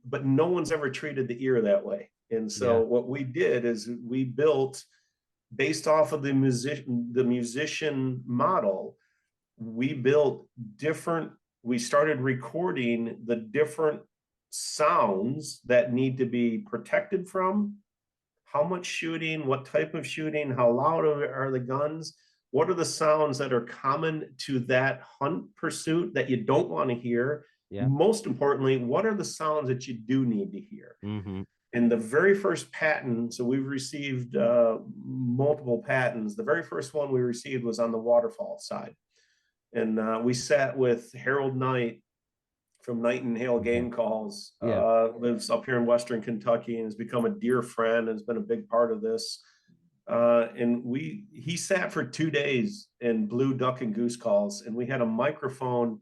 but no one's ever treated the ear that way. And so what we did is we built, based off of the musician model, we started recording the different sounds that need to be protected from, how much shooting, what type of shooting, how loud are the guns, what are the sounds that are common to that hunt pursuit that you don't want to hear. Yeah. Most importantly, what are the sounds that you do need to hear? Mm-hmm. And the very first patent, so we've received multiple patents. The very first one we received was on the waterfowl side. And we sat with Harold Knight from Night and Hail Game Calls, lives up here in Western Kentucky and has become a dear friend and has been a big part of this. And he sat for 2 days and blew duck and goose calls, and we had a microphone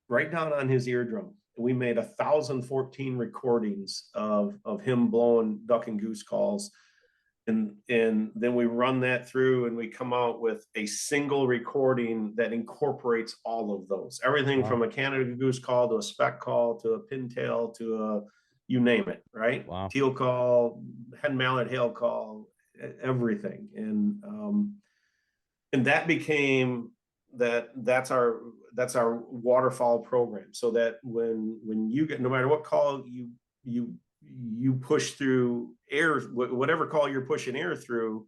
right down on his eardrum. We made 1,014 recordings of him blowing duck and goose calls. And then we run that through and we come out with a single recording that incorporates all of those, everything from a Canada goose call to a speck call to a pintail to a you name it, right? Wow. Teal call, hen mallard, hail call, everything. And that became that's our waterfowl program. So that when you get, no matter what call you push through air, whatever call you're pushing air through,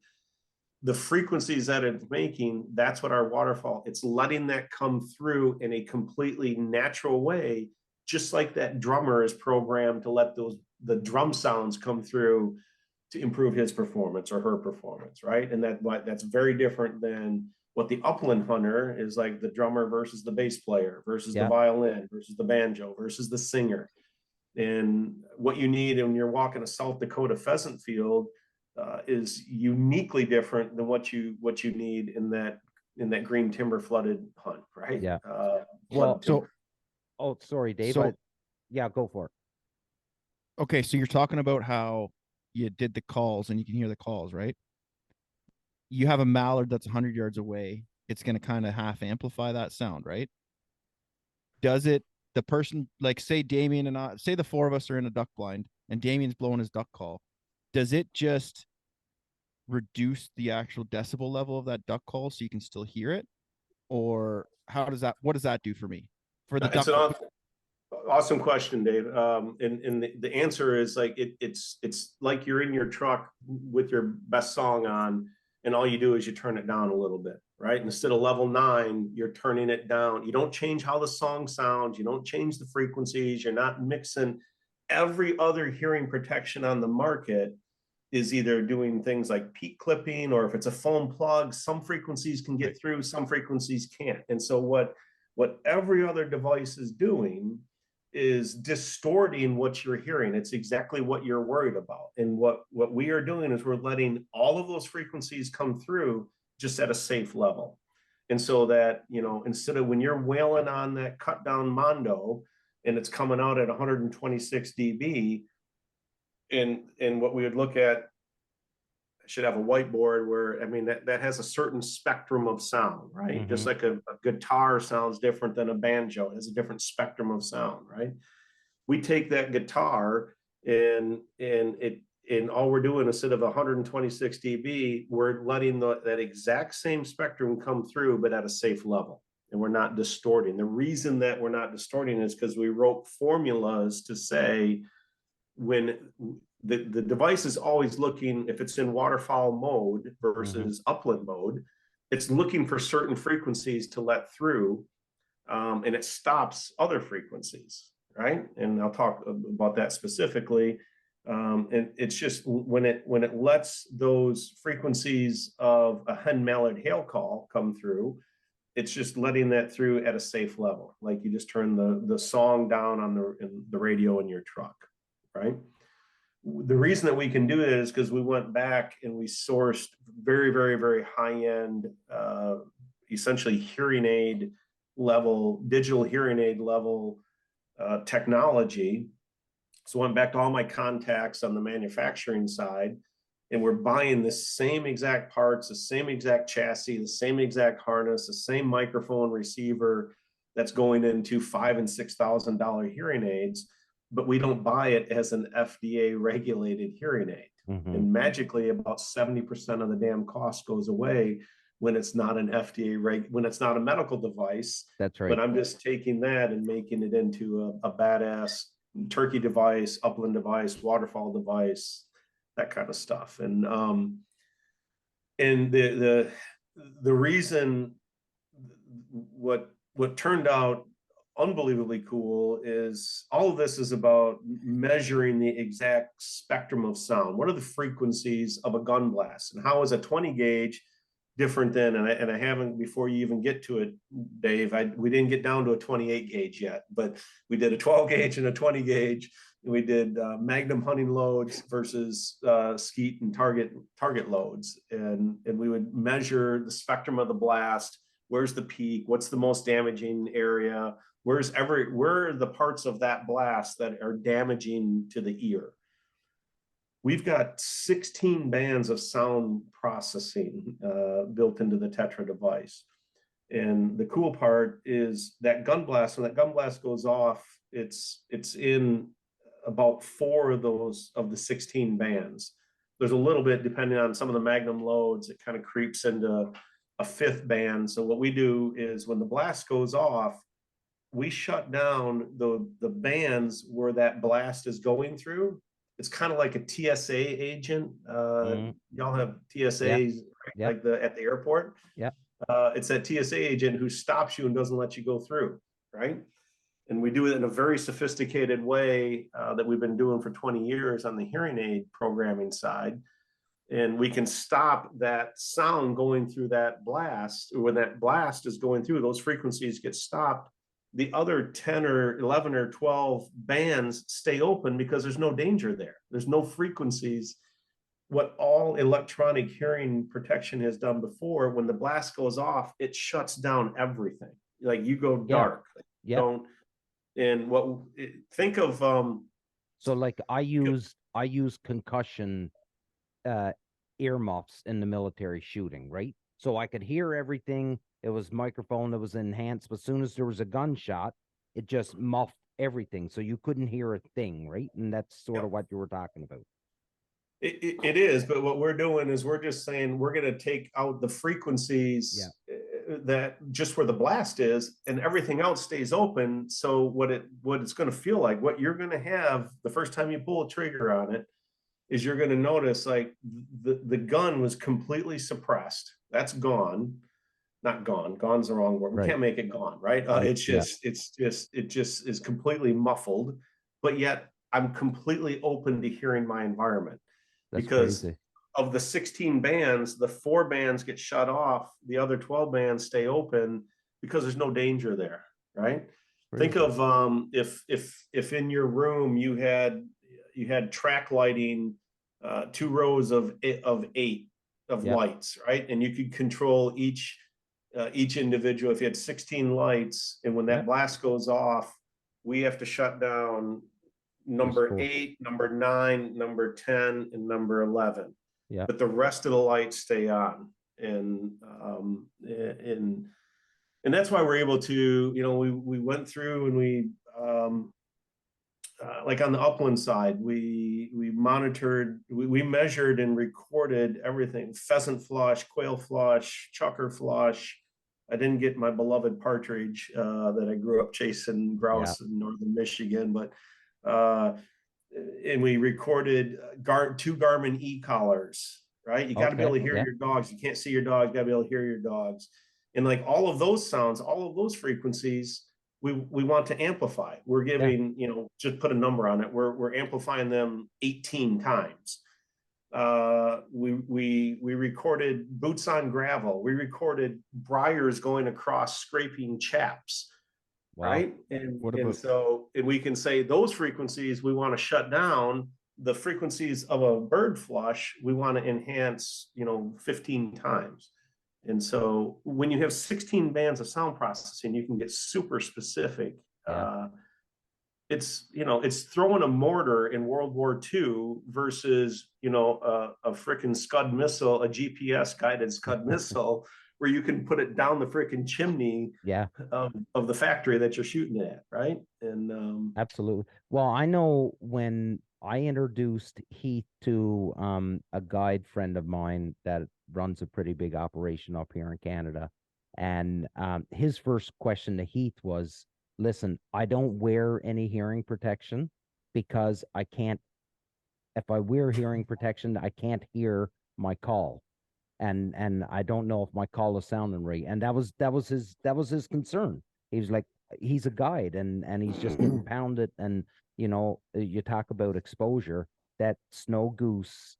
the frequencies that it's making, that's what our waterfowl, it's letting that come through in a completely natural way, just like that drummer is programmed to let the drum sounds come through to improve his performance or her performance, right? And that's very different than what the upland hunter is like, the drummer versus the bass player versus the violin versus the banjo versus the singer. And what you need when you're walking a South Dakota pheasant field is uniquely different than what you need in that green timber flooded hunt, right? Yeah. Well, oh, sorry, Dave. So, yeah, go for it. okay, so you're talking about how you did the calls and you can hear the calls, right? You have a mallard that's 100 yards away. It's going to kind of half amplify that sound, right? Does it, the person, like say Damien and I, say the four of us are in a duck blind and Damien's blowing his duck call. Does it just reduce the actual decibel level of that duck call so you can still hear it? Or what does that do for me? For the duck call? Awesome question, Dave. And the answer is like it's like you're in your truck with your best song on, and all you do is you turn it down a little bit, right? Instead of level 9, you're turning it down. You don't change how the song sounds. You don't change the frequencies. You're not mixing. Every other hearing protection on the market is either doing things like peak clipping, or if it's a foam plug, some frequencies can get through, some frequencies can't. And so what every other device is doing is distorting what you're hearing. It's exactly what you're worried about. And what we are doing is we're letting all of those frequencies come through just at a safe level. And so that, instead of when you're wailing on that cut down mondo and it's coming out at 126 dB, and what we would look at, I should have a whiteboard where, that has a certain spectrum of sound, right? Mm-hmm. Just like a guitar sounds different than a banjo. It has a different spectrum of sound, right? We take that guitar and all we're doing, instead of 126 dB, we're letting that exact same spectrum come through, but at a safe level. And we're not distorting. The reason that we're not distorting is because we wrote formulas to say, when the device is always looking, if it's in waterfowl mode versus upland mode, it's looking for certain frequencies to let through, and it stops other frequencies, right? And I'll talk about that specifically. And it's just when it lets those frequencies of a hen mallard hail call come through, it's just letting that through at a safe level, like you just turn the song down on the radio in your truck, right? The reason that we can do it is because we went back and we sourced very, very, very high-end, essentially hearing aid level, digital hearing aid level technology. So I went back to all my contacts on the manufacturing side, and we're buying the same exact parts, the same exact chassis, the same exact harness, the same microphone receiver that's going into $5,000 and $6,000 hearing aids, but we don't buy it as an FDA regulated hearing aid. Mm-hmm. And magically about 70% of the damn cost goes away when it's not an FDA when it's not a medical device. That's right. But I'm just taking that and making it into a badass turkey device, upland device, waterfowl device, that kind of stuff. And the reason what turned out unbelievably cool is all of this is about measuring the exact spectrum of sound. What are the frequencies of a gun blast, and how is a 20 gauge different than, and I haven't, before you even get to it, Dave, we didn't get down to a 28 gauge yet, but we did a 12 gauge and a 20 gauge. And we did magnum hunting loads versus skeet and target loads. And we would measure the spectrum of the blast. Where's the peak? What's the most damaging area? Where are the parts of that blast that are damaging to the ear? We've got 16 bands of sound processing built into the Tetra device. And the cool part is that gun blast, when that gun blast goes off, it's in about 4 of those of the 16 bands. There's a little bit, depending on some of the magnum loads, it kind of creeps into a 5th band. So what we do is when the blast goes off, we shut down the bands where that blast is going through. It's kind of like a TSA agent. Y'all have TSAs like at the airport. Yeah. It's that TSA agent who stops you and doesn't let you go through, right? And we do it in a very sophisticated way that we've been doing for 20 years on the hearing aid programming side. And we can stop that sound going through that blast. When that blast is going through, those frequencies get stopped. The other 10 or 11 or 12 bands stay open because there's no danger there. There's no frequencies. What all electronic hearing protection has done before, when the blast goes off, it shuts down everything. Like you go dark. Yeah. Don't. And think of so like I use concussion earmuffs in the military shooting, right? So I could hear everything. It was microphone that was enhanced, but as soon as there was a gunshot, it just muffed everything, so you couldn't hear a thing, right? And that's sort of what you were talking about. It is, but what we're doing is we're just saying we're going to take out the frequencies that just where the blast is, and everything else stays open. So what it's going to feel like, what you're going to have the first time you pull a trigger on it, is you're going to notice like the gun was completely suppressed. That's gone. Not gone. Gone's the wrong word. We can't make it gone, right? It just is completely muffled, but yet I'm completely open to hearing my environment. That's because crazy. Of the 16 bands, the 4 bands get shut off. The other 12 bands stay open because there's no danger there, right? Crazy. Think of if in your room you had track lighting, 2 rows of 8 lights, right? And you could control each individual. If you had 16 lights, and when that blast goes off, we have to shut down number 8, number 9, number 10, and number 11. Yeah. But the rest of the lights stay on, and that's why we're able to, we went through and we like on the upland side, we monitored, we measured and recorded everything: pheasant flush, quail flush, chucker flush. I didn't get my beloved partridge that I grew up chasing grouse in northern Michigan, but and we recorded 2 Garmin e-collars, right? You got to be able to hear your dogs. You can't see your dogs, you got to be able to hear your dogs. And like all of those sounds, all of those frequencies, we want to amplify. We're giving, just put a number on it. We're amplifying them 18 times. We recorded boots on gravel. We recorded briars going across scraping chaps. Wow. Right. And we can say those frequencies we want to shut down. The frequencies of a bird flush we want to enhance, 15 times. And so when you have 16 bands of sound processing, you can get super specific. It's throwing a mortar in World War II versus, a frickin' Scud missile, a GPS guided Scud missile, where you can put it down the frickin' chimney of the factory that you're shooting at, right? And absolutely. Well, I know when I introduced Heath to a guide friend of mine that runs a pretty big operation up here in Canada, and his first question to Heath was, listen, I don't wear any hearing protection because I can't, if I wear hearing protection, I can't hear my call. And I don't know if my call is sounding right. And that was his concern. He was like, he's a guide and he's just getting pounded. And, you talk about exposure, that snow goose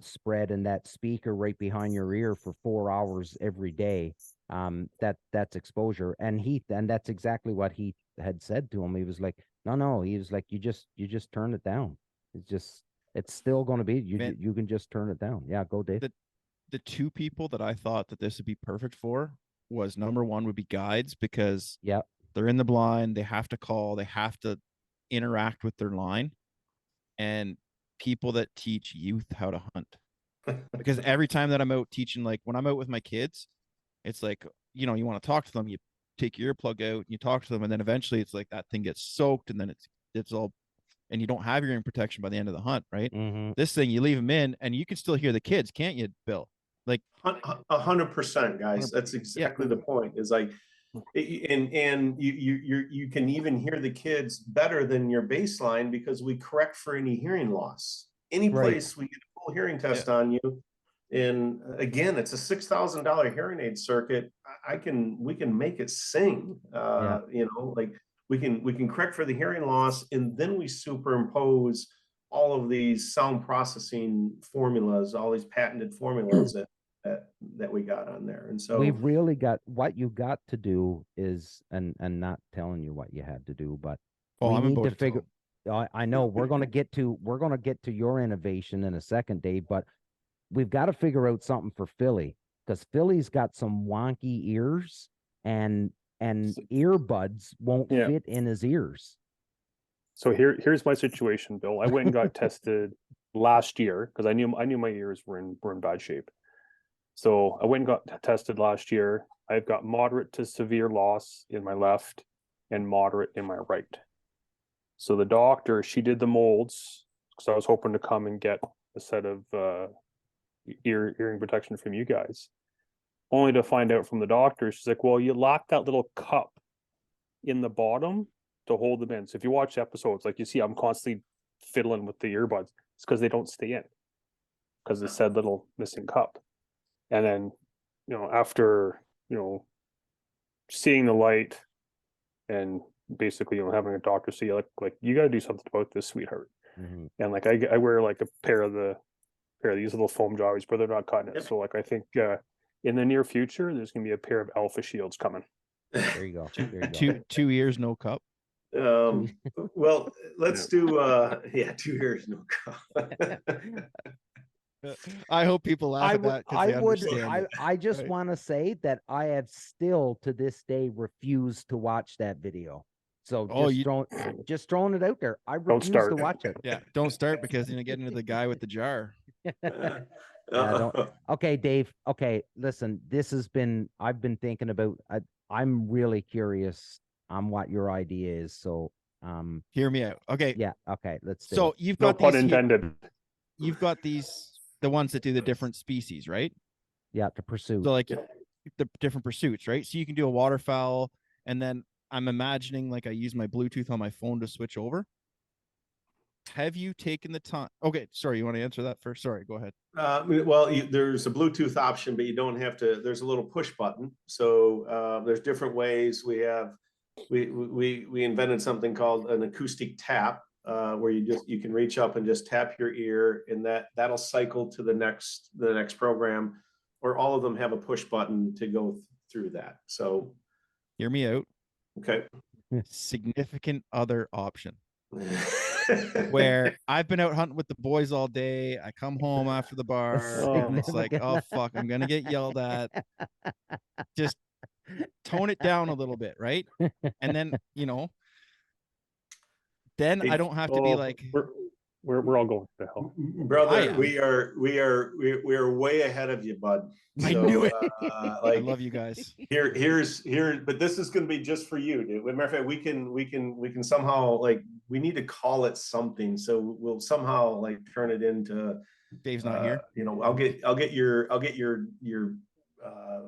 spread in that speaker right behind your ear for 4 hours every day. That's exposure. And that's exactly what he had said to him. He was like, no, he was like, you just turn it down. It's still going to be, you can just turn it down. Yeah, go Dave. The 2 people that I thought that this would be perfect for was, number 1 would be guides, because they're in the blind, they have to call, they have to interact with their line, and people that teach youth how to hunt. Because every time that I'm out teaching, like when I'm out with my kids, it's like, you want to talk to them, you take your earplug out and you talk to them, and then eventually it's like that thing gets soaked, and then it's all and you don't have hearing protection by the end of the hunt, right? Mhm. This thing, you leave them in and you can still hear the kids, can't you, Bill? Like 100%, guys. That's exactly the point. Is like, and you can even hear the kids better than your baseline because we correct for any hearing loss. Any Right. place we get a full hearing test on you, and again, it's a $6,000 hearing aid circuit. We can make it sing. You know, like we can correct for the hearing loss, and then we superimpose all of these sound processing formulas, all these patented formulas that we got on there. And so We've really got, what you got to do is, and not telling you what you had to do, but we I'm need about to to figure. I know we're going to get to your innovation in a second, Dave, but we've got to figure out something for Philly, because Philly's got some wonky ears, and earbuds won't fit in his ears. So here's my situation, Bill. I went and got tested last year because I knew my ears were in bad shape. So I went and got tested last year. I've got moderate to severe loss in my left and moderate in my right. So the doctor, she did the molds, because I was hoping to come and get a set of hearing protection from you guys. Only to find out from the doctor, she's like, well, you lack that little cup in the bottom to hold them in. So if you watch episodes, like you see, I'm constantly fiddling with the earbuds. It's because they don't stay in, because it's said little missing cup. And then, you know, after, you know, seeing the light and basically, you know, having a doctor see you, like you got to do something about this, sweetheart. Mhm. And like I wear like a pair of these little foam jaws, but they're not cutting it. So like I think in the near future, there's gonna be a pair of Alpha Shields coming. There you go. There you go. two ears, no cup. Well, let's do 2 years, no cup. I hope people laugh at that because they understand it. I just Right. want to say that I have still to this day refused to watch that video. So just throwing it out there. I refuse to watch it. Yeah, don't start, because you're gonna get into the guy with the jar. Okay, Dave. Okay, listen, I've been thinking about, I'm really curious on what your idea is. So hear me out. Okay. Yeah, okay, let's do So it. you've No got pun these intended. You've got the ones that do the different species, right? Yeah, the pursuit. So like the different pursuits, right? So you can do a waterfowl, and then I'm imagining like I use my Bluetooth on my phone to switch over. Have you taken the time? Okay, sorry, you want to answer that first? Sorry, go ahead. Well, there's a Bluetooth option, but you don't have to. There's a little push button. So there's different ways. We invented something called an acoustic tap, where you can reach up and just tap your ear, and that'll cycle to the next program, or all of them have a push button to go through that. So hear me out. Okay. Significant other option. Where I've been out hunting with the boys all day. I come home after the bar and it's like, oh fuck, I'm gonna get yelled at. Just tone it down a little bit, right? And then, you know, then I don't have to be like, we're all going to hell, brother. We are way ahead of you, bud. So, I knew it. Like, I love you guys. Here's but this is going to be just for you, dude. Matter of fact, we can somehow, like, we need to call it something. So we'll somehow like turn it into. Dave's not here. You know, I'll get your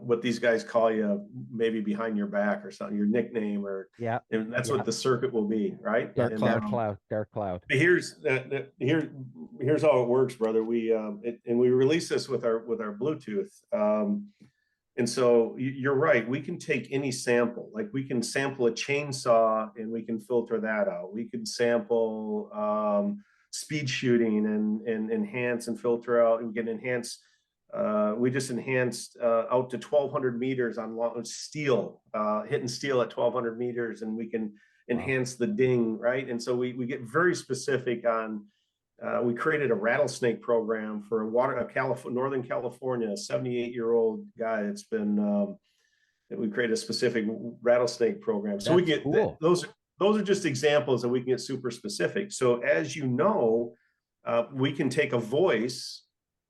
what these guys call you, maybe behind your back or something, your nickname, or and that's what the circuit will be, right? Dark cloud. Here's how it works, brother. We release this with our Bluetooth, and so you're right. We can take any sample, like we can sample a chainsaw and we can filter that out. We can sample speed shooting and enhance and filter out, and we can enhance. We just enhanced out to 1,200 meters on steel, hitting steel at 1,200 meters, and we can enhance the ding, right? And so we get very specific on. We created a rattlesnake program for Northern California, a 78-year-old guy that's been. That we created a specific rattlesnake program. So we get cool. Those are just examples that we can get super specific. So as you know, we can take a voice.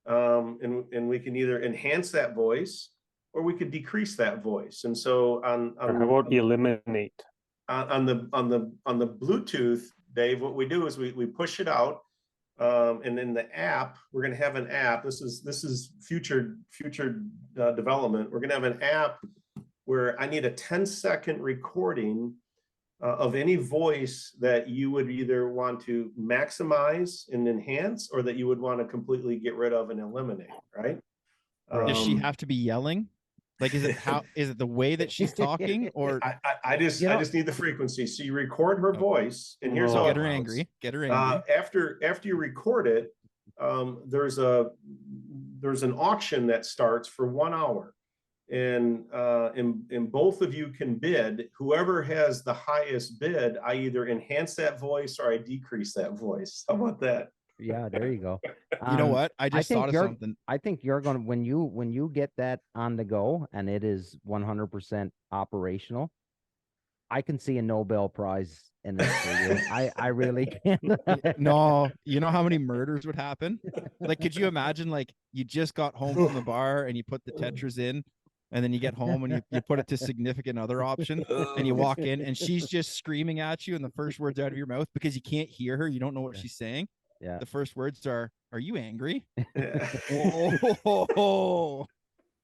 And we can either enhance that voice or we could decrease that voice. And so on eliminate on the Bluetooth, Dave, what we do is we push it out. And in the app, we're going to have an app. This is future development. We're going to have an app where I need a 10-second recording of any voice that you would either want to maximize and enhance, or that you would want to completely get rid of and eliminate. Right? Does she have to be yelling? Like, is it the way that she's talking, or I just need the frequency. So you record her voice, and here's how get it her goes. angry. Get her angry. After you record it, there's an auction that starts for 1 hour, and both of you can bid. Whoever has the highest bid, I either enhance that voice or I decrease that voice. How about that? Yeah, there you go. You know what? I just thought of something. I think you're gonna, when you get that on the go and it is 100% operational, I can see a Nobel Prize in this for you. I really can. No, you know how many murders would happen? Like, could you imagine, like, you just got home from the bar and you put the Tetras in, and then you get home and you put it to significant other option, and you walk in and she's just screaming at you, and the first words out of your mouth, because you can't hear her, you don't know what she's saying. Yeah. The first words are you angry? Oh.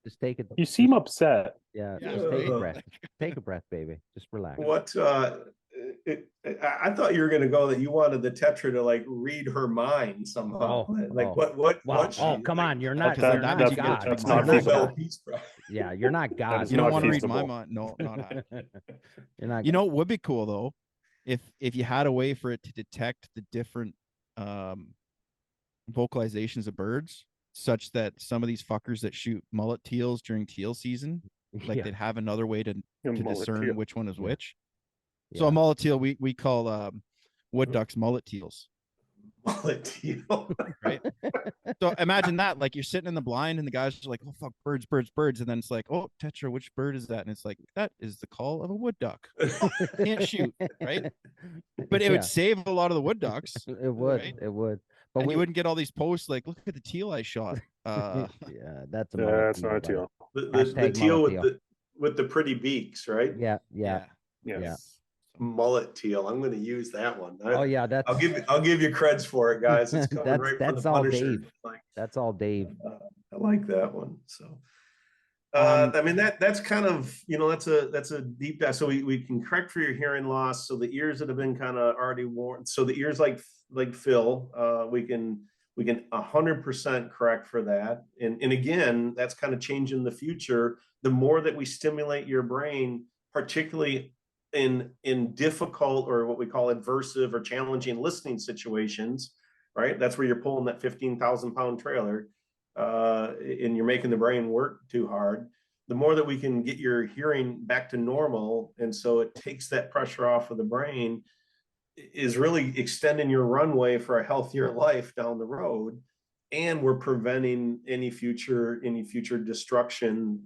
Just take it. You seem upset. Yeah, just take a breath. Take a breath, baby. Just relax. What I thought you were going to go that you wanted the Tetra to like read her mind somehow. Come on, you're not. That's You're not God. that's You're not not feasible. God. Yeah, you're not God. is You don't not want to read feasible. my mind. No, not happening. You're not. You know what would be cool though, if you had a way for it to detect the different vocalizations of birds, such that some of these fuckers that shoot mullet teals during teal season, like they'd have another way to discern teal. which one is which. Yeah. So a mullet teal, we call wood ducks mullet teals. Mullet teal. Right. So imagine that, like, you're sitting in the blind and the guys are like, oh fuck, birds, and then it's like, oh Tetra, which bird is that? And it's like, that is the call of a wood duck. Can't shoot, right? But it would save a lot of the wood ducks. It would. Right? It would. But and you wouldn't get all these posts like, look at the teal I shot. yeah, that's a That's not a teal. The teal with the pretty beaks, right? Yeah. Mullet teal. I'm going to use that one. Oh yeah, that's. I'll give you creds for it, guys. It's coming right from the all Punisher. Dave. That's all Dave. I like that one. So, I mean that's kind of, that's a deep dive. So we can correct for your hearing loss. So the ears that have been kind of already worn. So the ears like Phil, we can 100% correct for that. And again, that's kind of changing the future. The more that we stimulate your brain, particularly in difficult or what we call adversive or challenging listening situations, right? That's where you're pulling that 15,000-pound trailer and you're making the brain work too hard. The more that we can get your hearing back to normal, and so it takes that pressure off of the brain, is really extending your runway for a healthier life down the road. And we're preventing any future destruction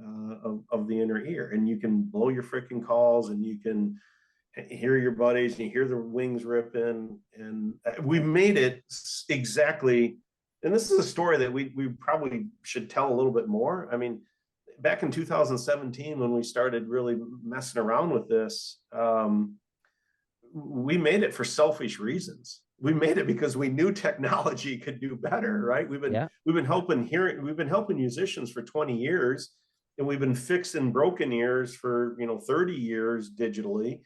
of the inner ear. And you can blow your freaking calls, and you can hear your buddies, and you hear the wings ripping. And we made it exactly. And this is a story that we probably should tell a little bit more. I mean, back in 2017, when we started really messing around with this, we made it for selfish reasons. We made it because we knew technology could do better, right? We've been helping musicians for 20 years, and we've been fixing broken ears for 30 years digitally,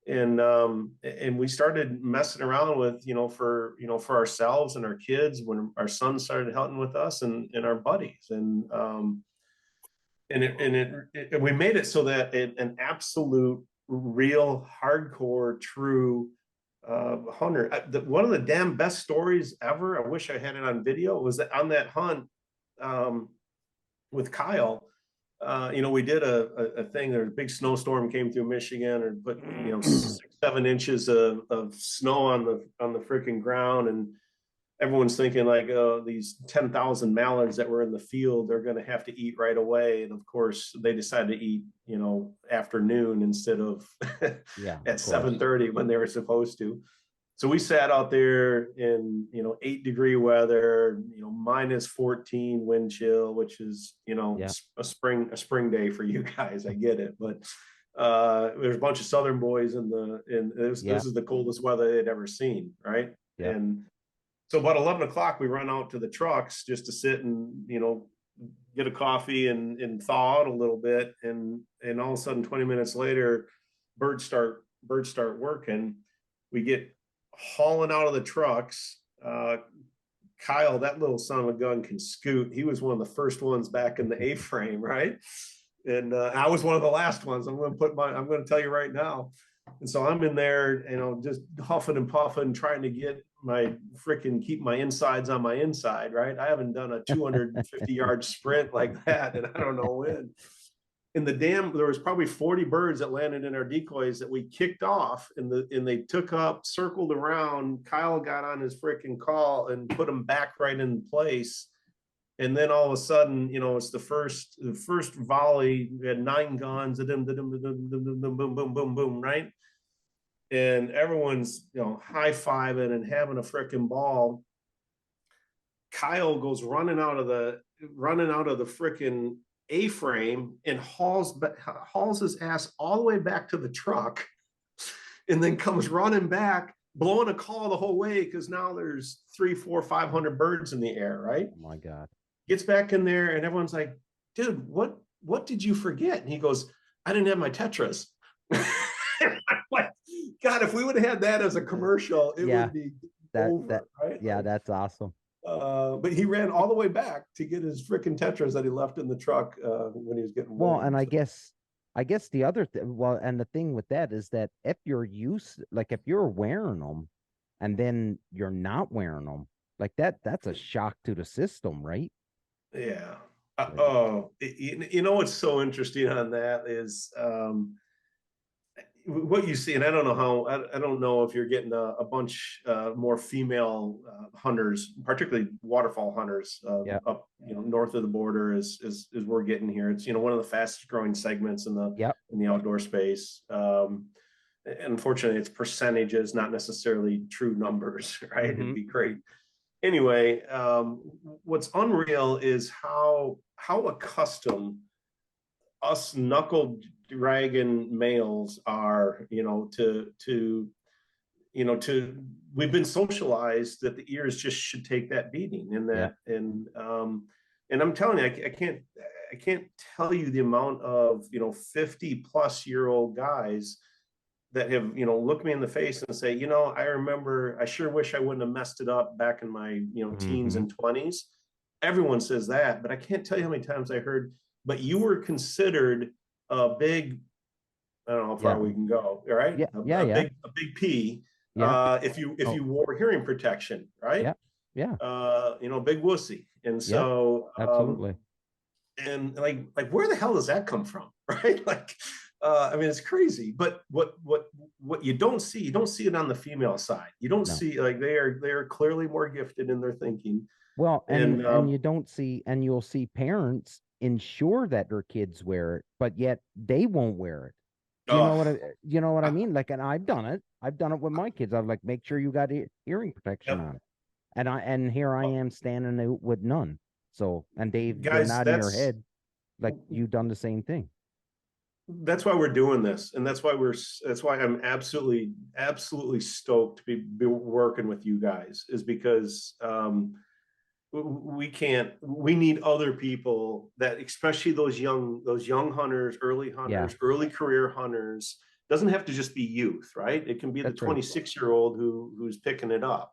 and we started messing around with for ourselves and our kids when our son started helping with us and our buddies, and we made it so that an absolute, real, hardcore, true hunter. One of the damn best stories ever, I wish I had it on video, was that on that hunt with Kyle, we did a thing. There was a big snowstorm came through Michigan, or put 6-7 inches of snow on the freaking ground, and everyone's thinking like, oh, these 10,000 mallards that were in the field, they're going to have to eat right away. And of course, they decided to eat, afternoon instead of at 7:30 when they were supposed to. So we sat out there in 8-degree weather, -14 wind chill, which is a spring day for you guys. I get it, but There's a bunch of Southern boys this is the coldest weather they'd ever seen, right? Yeah. And so about 11 o'clock, we run out to the trucks just to sit and, get a coffee and thaw out a little bit. And all of a sudden, 20 minutes later, birds start working. We get hauling out of the trucks. Kyle, that little son of a gun, can scoot. He was one of the first ones back in the A-frame, right? And I was one of the last ones. I'm going to tell you right now. And so I'm in there, just huffing and puffing, trying to keep my insides on my inside, right? I haven't done a 250-yard sprint like that, and I don't know when. In the dam, there was probably 40 birds that landed in our decoys that we kicked off, and they took up, circled around. Kyle got on his freaking call and put them back right in place. And then all of a sudden, it's the first volley. We had 9 guns, boom, boom, boom, boom, boom, right? And everyone's, high-fiving and having a freaking ball. Kyle goes running out of the freaking A-frame and hauls his ass all the way back to the truck, and then comes running back, blowing a call the whole way, because now there's 300, 400, 500 birds in the air, right? Oh my God. Gets back in there, and everyone's like, dude, what did you forget? And he goes, I didn't have my Tetras. I'm like, God, if we would have had that as a commercial, it would be over, right? Yeah, that's awesome. But he ran all the way back to get his freaking Tetras that he left in the truck when he was getting well. ready. And I guess the other and the thing with that is that if you're if you're wearing them and then you're not wearing them, like that's a shock to the system, right? Yeah. What's so interesting on that is what you see, and I don't know if you're getting a bunch more female hunters, particularly waterfowl hunters, up north of the border as we're getting here. It's one of the fastest growing segments in the outdoor space. Unfortunately, it's percentages, not necessarily true numbers, right? Mm-hmm. It'd be great. Anyway, what's unreal is how accustomed us knuckle dragging males are, to we've been socialized that the ears just should take that beating, and that, and I'm telling you, I can't tell you the amount of 50-plus-year-old guys that have looked me in the face and say, I remember, I sure wish I wouldn't have messed it up back in my teens and 20s. Everyone says that, but I can't tell you how many times I heard, but you were considered a big, I don't know how far we can go, all right? A big P, if you wore hearing protection, right? Big wussy. And so absolutely. And like where the hell does that come from, right? I mean, it's crazy. But what you don't see it on the female side. You don't see, like, they are clearly more gifted in their thinking. Well, and you don't see, and you'll see parents ensure that their kids wear it, but yet they won't wear it. You know what I mean? Like, and I've done it with my kids. I'm like, make sure you got hearing protection on it. And here I am standing out with none. So, and Dave, guys, you're nodding your head like you've done the same thing. That's why we're doing this, and that's why I'm absolutely stoked to be working with you guys, is because we need other people, that especially those young hunters, early hunters, early career hunters. Doesn't have to just be youth, right? It can be the 26-year-old who's picking it up.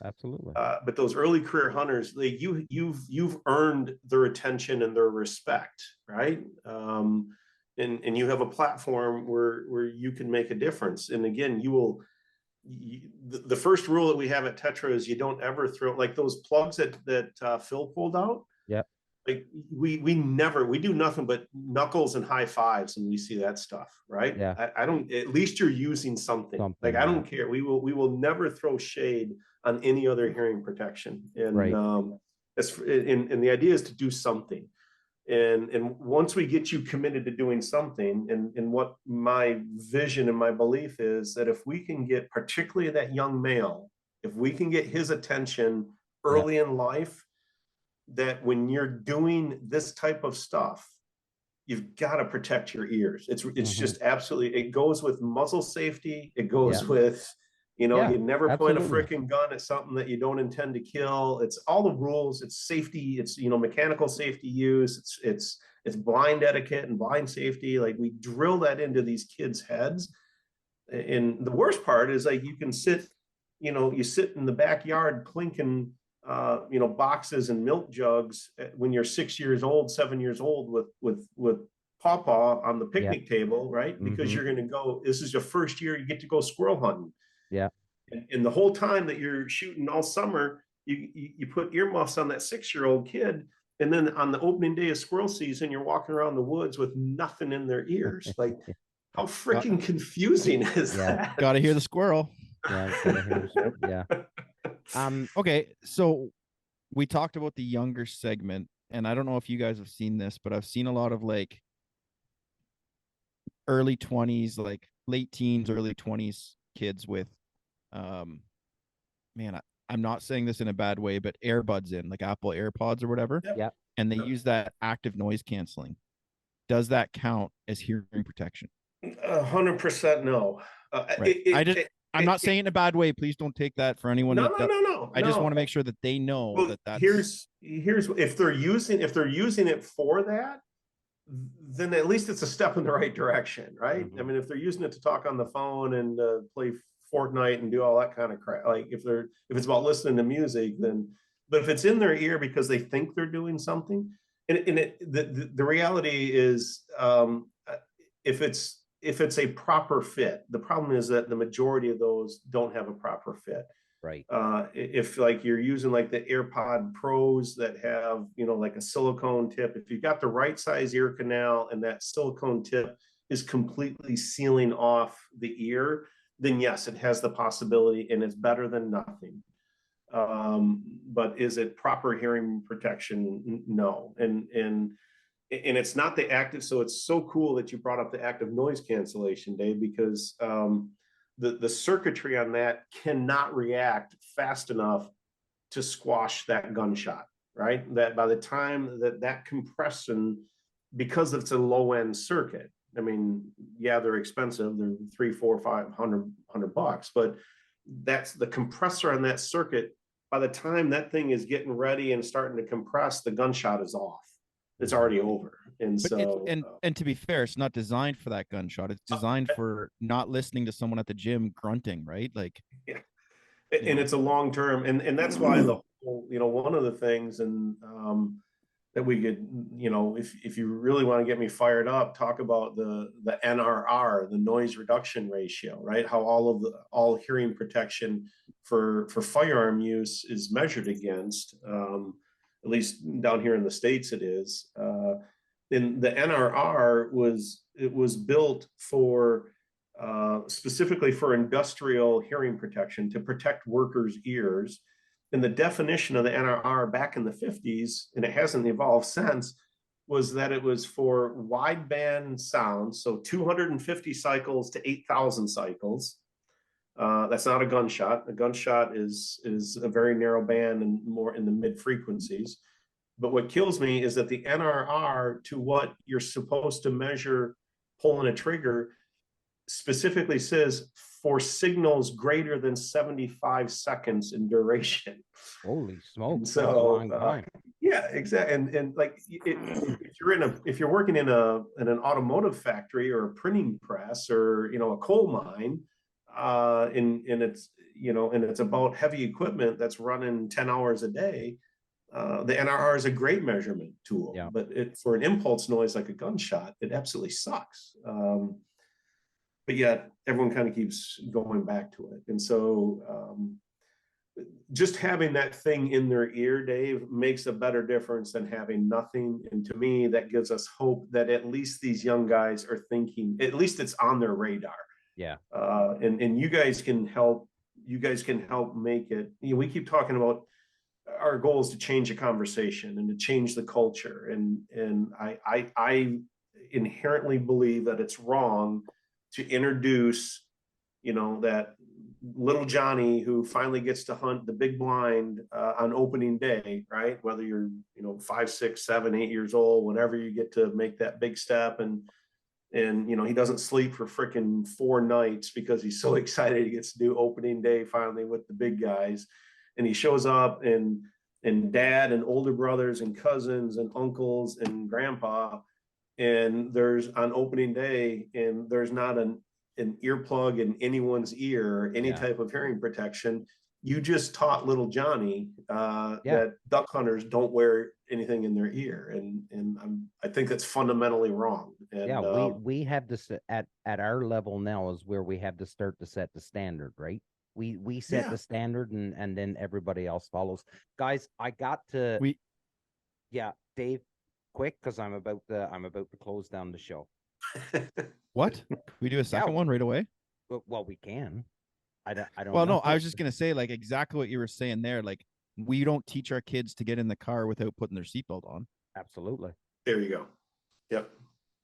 Absolutely. But those early career hunters, you've earned their attention and their respect, right? And you have a platform where you can make a difference. And again, the first rule that we have at Tetra is you don't ever throw, like those plugs that Phil pulled out. Yeah. Like we do nothing but knuckles and high fives when we see that stuff, right? Yeah. I don't, at least you're using something. Like, I don't care. We will never throw shade on any other hearing protection. And and the idea is to do something. And once we get you committed to doing something, and what my vision and my belief is, that if we can get, particularly that young male, if we can get his attention early in life, that when you're doing this type of stuff, you've got to protect your ears. It's Mhm. just absolutely, it goes with muzzle safety. It goes Yeah. with, you know, Yeah, you never point a absolutely. freaking gun at something that you don't intend to kill. It's all the rules. It's safety. It's, you know, mechanical safety use. It's blind etiquette and blind safety. Like, we drill that into these kids' heads. And the worst part is, like, you can sit, you know, you sit in the backyard clinking, you know, boxes and milk jugs when you're 6 years old, 7 years old with pawpaw on the picnic table, right? Because Mhm. you're going to go, this is your first year, you get to go squirrel hunting. Yeah. And the whole time that you're shooting all summer, you put earmuffs on that 6-year-old kid. And then on the opening day of squirrel season, you're walking around the woods with nothing in their ears. Like, how freaking confusing is Yeah. that? Gotta hear the squirrel. Yeah. Gotta hear the- yeah. Okay, so we talked about the younger segment, and I don't know if you guys have seen this, but I've seen a lot of like early 20s, like late teens, early 20s kids with man, I'm not saying this in a bad way, but earbuds in, like Apple AirPods or whatever. Yep. Yeah. And they use that active noise canceling. Does that count as hearing protection? 100% no. Right. I'm not saying it in a bad way. Please don't take that for anyone. No, that, no, no, no. I just want to make sure that they know Well, that that's here's if they're using it for that, then at least it's a step in the right direction, right? Mhm. I mean, if they're using it to talk on the phone and play Fortnite and do all that kind of crap, like if it's about listening to music, then. But if it's in their ear because they think they're doing something, the reality is, if it's a proper fit, the problem is that the majority of those don't have a proper fit. Right. If like you're using like the AirPod Pros that have, you know, like a silicone tip, if you've got the right size ear canal and that silicone tip is completely sealing off the ear, then yes, it has the possibility and it's better than nothing. But is it proper hearing protection? No. And it's not the active. So it's so cool that you brought up the active noise cancellation, Dave, because the circuitry on that cannot react fast enough to squash that gunshot, right? That by the time that compression, because it's a low end circuit, I mean, yeah, they're expensive. They're $300, $400, $500, but that's the compressor on that circuit. By the time that thing is getting ready and starting to compress, the gunshot is off. It's already over. And but so, and to be fair, it's not designed for that gunshot. It's designed for not listening to someone at the gym grunting, right? Like, yeah. And it's a long term, and that's why the whole, you know, one of the things, and that we could, you know, if you really want to get me fired up, talk about the NRR, the noise reduction ratio, right? How all hearing protection for firearm use is measured against, at least down here in the States it is. And the NRR was built for specifically for industrial hearing protection to protect workers' ears. And the definition of the NRR back in the 50s, and it hasn't evolved since, was that it was for wideband sound, so 250 cycles to 8,000 cycles. That's not a gunshot. A gunshot is a very narrow band and more in the mid frequencies. But what kills me is that the NRR to what you're supposed to measure pulling a trigger specifically says for signals greater than 75 seconds in duration. Holy smokes. So, That's a long time. Yeah, exactly. And like if you're working in an automotive factory or a printing press or, you know, a coal mine, and it's, you know, and it's about heavy equipment that's running 10 hours a day, the NRR is a great measurement tool. Yeah. But for an impulse noise like a gunshot, it absolutely sucks. But yet everyone kind of keeps going back to it. And so just having that thing in their ear, Dave, makes a better difference than having nothing. And to me, that gives us hope that at least these young guys are thinking, at least it's on their radar. Yeah. And you guys can help. You guys can help make it. You know, we keep talking about our goal is to change the conversation and to change the culture. And I inherently believe that it's wrong to introduce, you know, that little Johnny who finally gets to hunt the big blind on opening day, right? Whether you're, 5, 6, 7, 8 years old, whenever you get to make that big step, and he doesn't sleep for freaking 4 nights because he's so excited he gets to do opening day finally with the big guys. And he shows up, and dad and older brothers and cousins and uncles and grandpa, and there's on opening day, and there's not an earplug in anyone's ear, any type of hearing protection. You just taught little Johnny that duck hunters don't wear anything in their ear, and I think that's fundamentally wrong. And we have to at our level now is where we have to start to set the standard, right? We set the standard, and then everybody else follows. Guys, I got to Dave, quick, because I'm about to close down the show. What? We do a second one right away? Well, we can. I don't well, know. no, I was just gonna say, like, exactly what you were saying there. Like, we don't teach our kids to get in the car without putting their seatbelt on. Absolutely. There you go. Yep.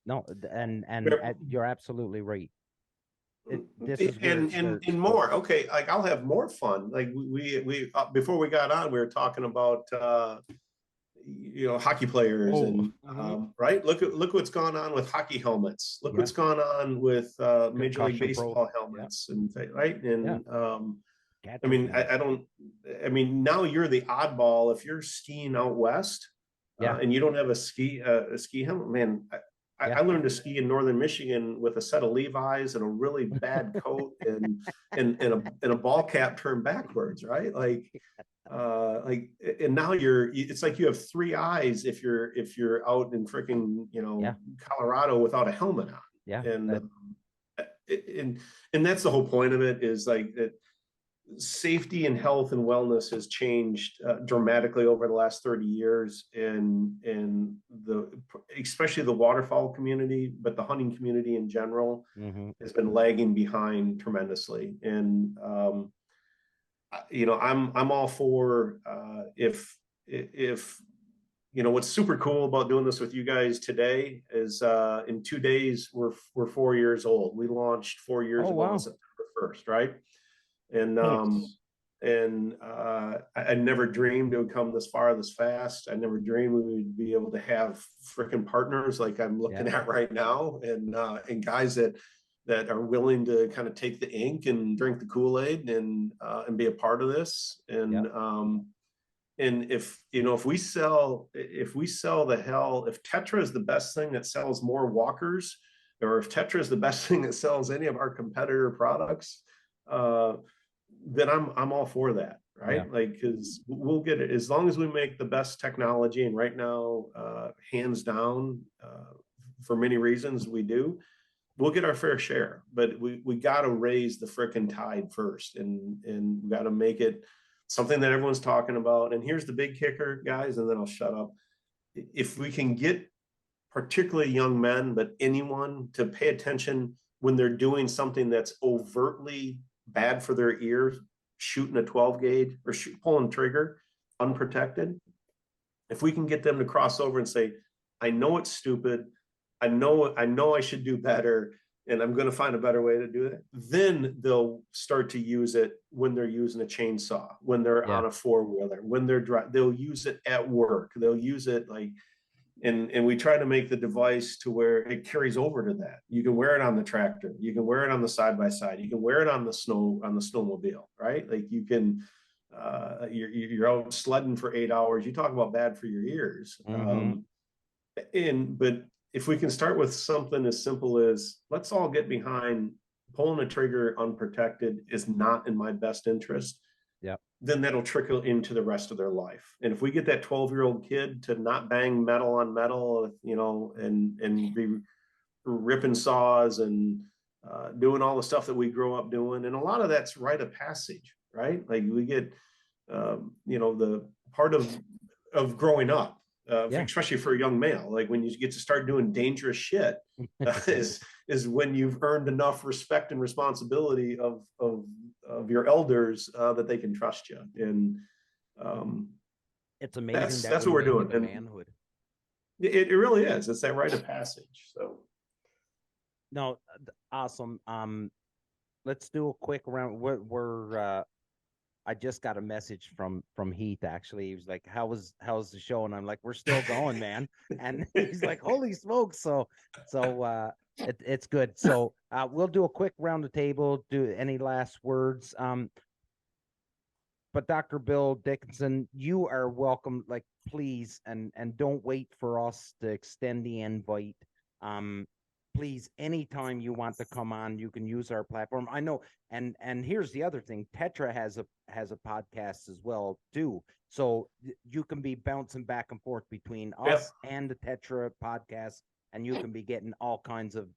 No, and you're absolutely right. This is and more. Okay, like, I'll have more fun. Like, we before we got on, we were talking about hockey players right. Look what's gone on with hockey helmets. Look what's gone on with Major League Baseball helmets and right. And I mean, now you're the oddball if you're skiing out west and you don't have a ski helmet. Man, I learned to ski in northern Michigan with a set of Levi's and a really bad coat and a ball cap turned backwards, right? And now it's like you have 3 eyes if you're out in freaking Colorado without a helmet on. And that's the whole point of it, is like that safety and health and wellness has changed dramatically over the last 30 years, and especially the waterfowl community, but the hunting community in general has been lagging behind tremendously. And I'm all for if what's super cool about doing this with you guys today is in 2 days we're 4 years old. We launched 4 years ago on September 1st, right? And I never dreamed it would come this far, this fast. I never dreamed we would be able to have freaking partners like I'm looking at right now, and guys that are willing to kind of take the ink and drink the Kool-Aid and be a part of this. And if we sell if Tetra is the best thing that sells more walkers, or if Tetra is the best thing that sells any of our competitor products, then I'm all for that, right? Like, because we'll get it as long as we make the best technology. And right now, hands down, for many reasons we do, we'll get our fair share. But we got to raise the frickin' tide first, and we got to make it something that everyone's talking about. And here's the big kicker, guys, and then I'll shut up. If we can get particularly young men, but anyone, to pay attention when they're doing something that's overtly bad for their ears, shooting a 12 gauge or pulling trigger unprotected, if we can get them to cross over and say, I know it's stupid, I know I should do better, and I'm going to find a better way to do it, then they'll start to use it when they're using a chainsaw, when they're on a four-wheeler, when they'll use it at work, they'll use it like. And we try to make the device to where it carries over to that. You can wear it on the tractor. You can wear it on the side-by-side. You can wear it on the snowmobile, right? Like, you can, you're out sledding for 8 hours. You talk about bad for your ears. But if we can start with something as simple as, let's all get behind pulling a trigger unprotected is not in my best interest. Then that'll trickle into the rest of their life. And if we get that 12-year-old kid to not bang metal on metal, and be ripping saws and doing all the stuff that we grow up doing, and a lot of that's rite of passage, right? Like, we get, the part of growing up, especially for a young male, like when you get to start doing dangerous shit, is when you've earned enough respect and responsibility of your elders that they can trust you. And it's amazing that's what we're doing. And manhood. It really is. It's that rite of passage. So no, awesome. let's do a quick round. We're I just got a message from Heath actually. He was like, how's the show? And I'm like, we're still going, man. And he's like, holy smokes. So it's good. So we'll do a quick round the table. Do any last words? But Dr. Bill Dickinson, you are welcome. Like, please, and don't wait for us to extend the invite. Please, anytime you want to come on, you can use our platform. I know, and here's the other thing: Tetra has a podcast as well too, so you can be bouncing back and forth between us and the Tetra podcast, and you can be getting all kinds of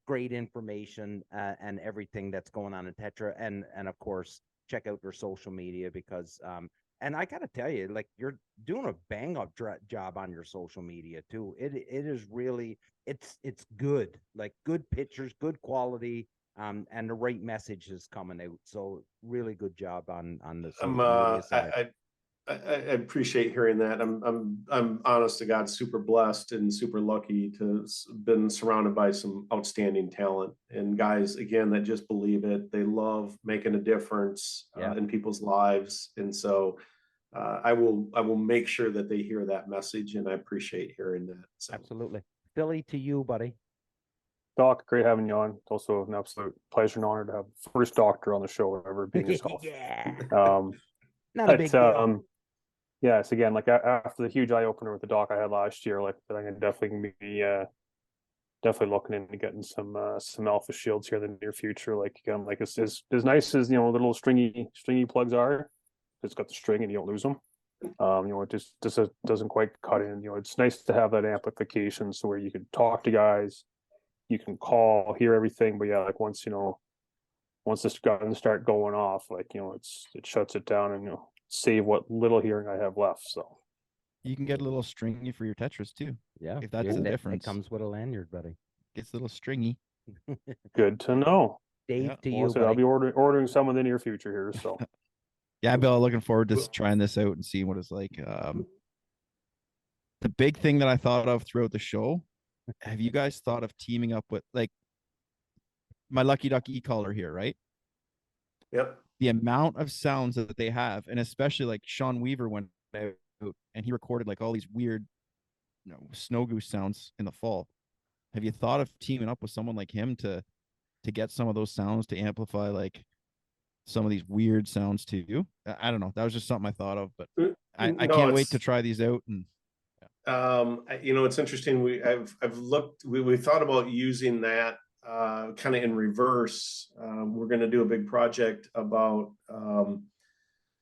great information and everything that's going on in Tetra, and of course check out their social media because and I gotta tell you, like, you're doing a bang up job on your social media too. It is really it's good, like good pictures, good quality, and the right message is coming out. So really good job on the social media side. I appreciate hearing that. I'm honest to God, super blessed and super lucky to been surrounded by some outstanding talent and guys again that just believe it. They love making a difference in people's lives, and so I will make sure that they hear that message, and I appreciate hearing that. So. Absolutely, Billy, to you, buddy. Doc, great having you on. It's also an absolute pleasure and honor to have first doctor on the show ever being yourself. Not a big deal. Yes, again, like after the huge eye opener with the doc I had last year, like I'm gonna definitely be definitely looking into getting some alpha shields here in the near future. Like again, like it's as nice as the little stringy plugs are. It's got the string and you don't lose them. It just doesn't quite cut in. It's nice to have that amplification so where you can talk to guys, you can call, hear everything. But yeah, like once this guns start going off, like it shuts it down and save what little hearing I have left. So you can get a little stringy for your Tetras too. Yeah, if that's the difference. It comes with a lanyard, buddy. Gets a little stringy. Good to know. Dave, to you, I'll be ordering some in the near future here. So yeah, Bill, looking forward to trying this out and seeing what it's like. The big thing that I thought of throughout the show, have you guys thought of teaming up with like my Lucky Duck e-collar here, right? Yep. The amount of sounds that they have, and especially like Sean Weaver went out and he recorded like all these weird snow goose sounds in the fall. Have you thought of teaming up with someone like him to get some of those sounds to amplify like some of these weird sounds too? I don't know. That was just something I thought of, but I can't wait to try these out. And it's interesting. I've looked. We thought about using that kind of in reverse. We're going to do a big project about.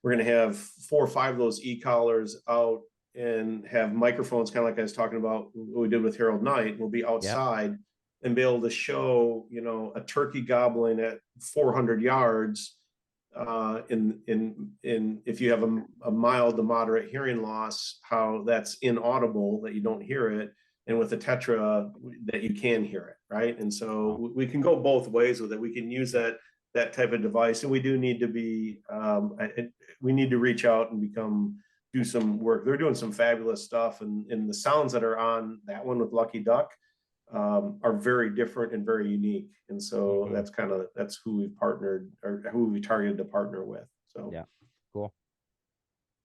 We're going to have 4 or 5 of those e-collars out and have microphones, kind of like I was talking about what we did with Harold Knight. We'll be outside and be able to show a turkey gobbling at 400 yards. If you have a mild to moderate hearing loss, how that's inaudible, that you don't hear it, and with the Tetra that you can hear it, right? And so we can go both ways with it. We can use that type of device, and we do need to be we need to reach out and do some work. They're doing some fabulous stuff, and the sounds that are on that one with Lucky Duck are very different and very unique. And so that's who we've partnered or who we targeted to partner with. So yeah, cool.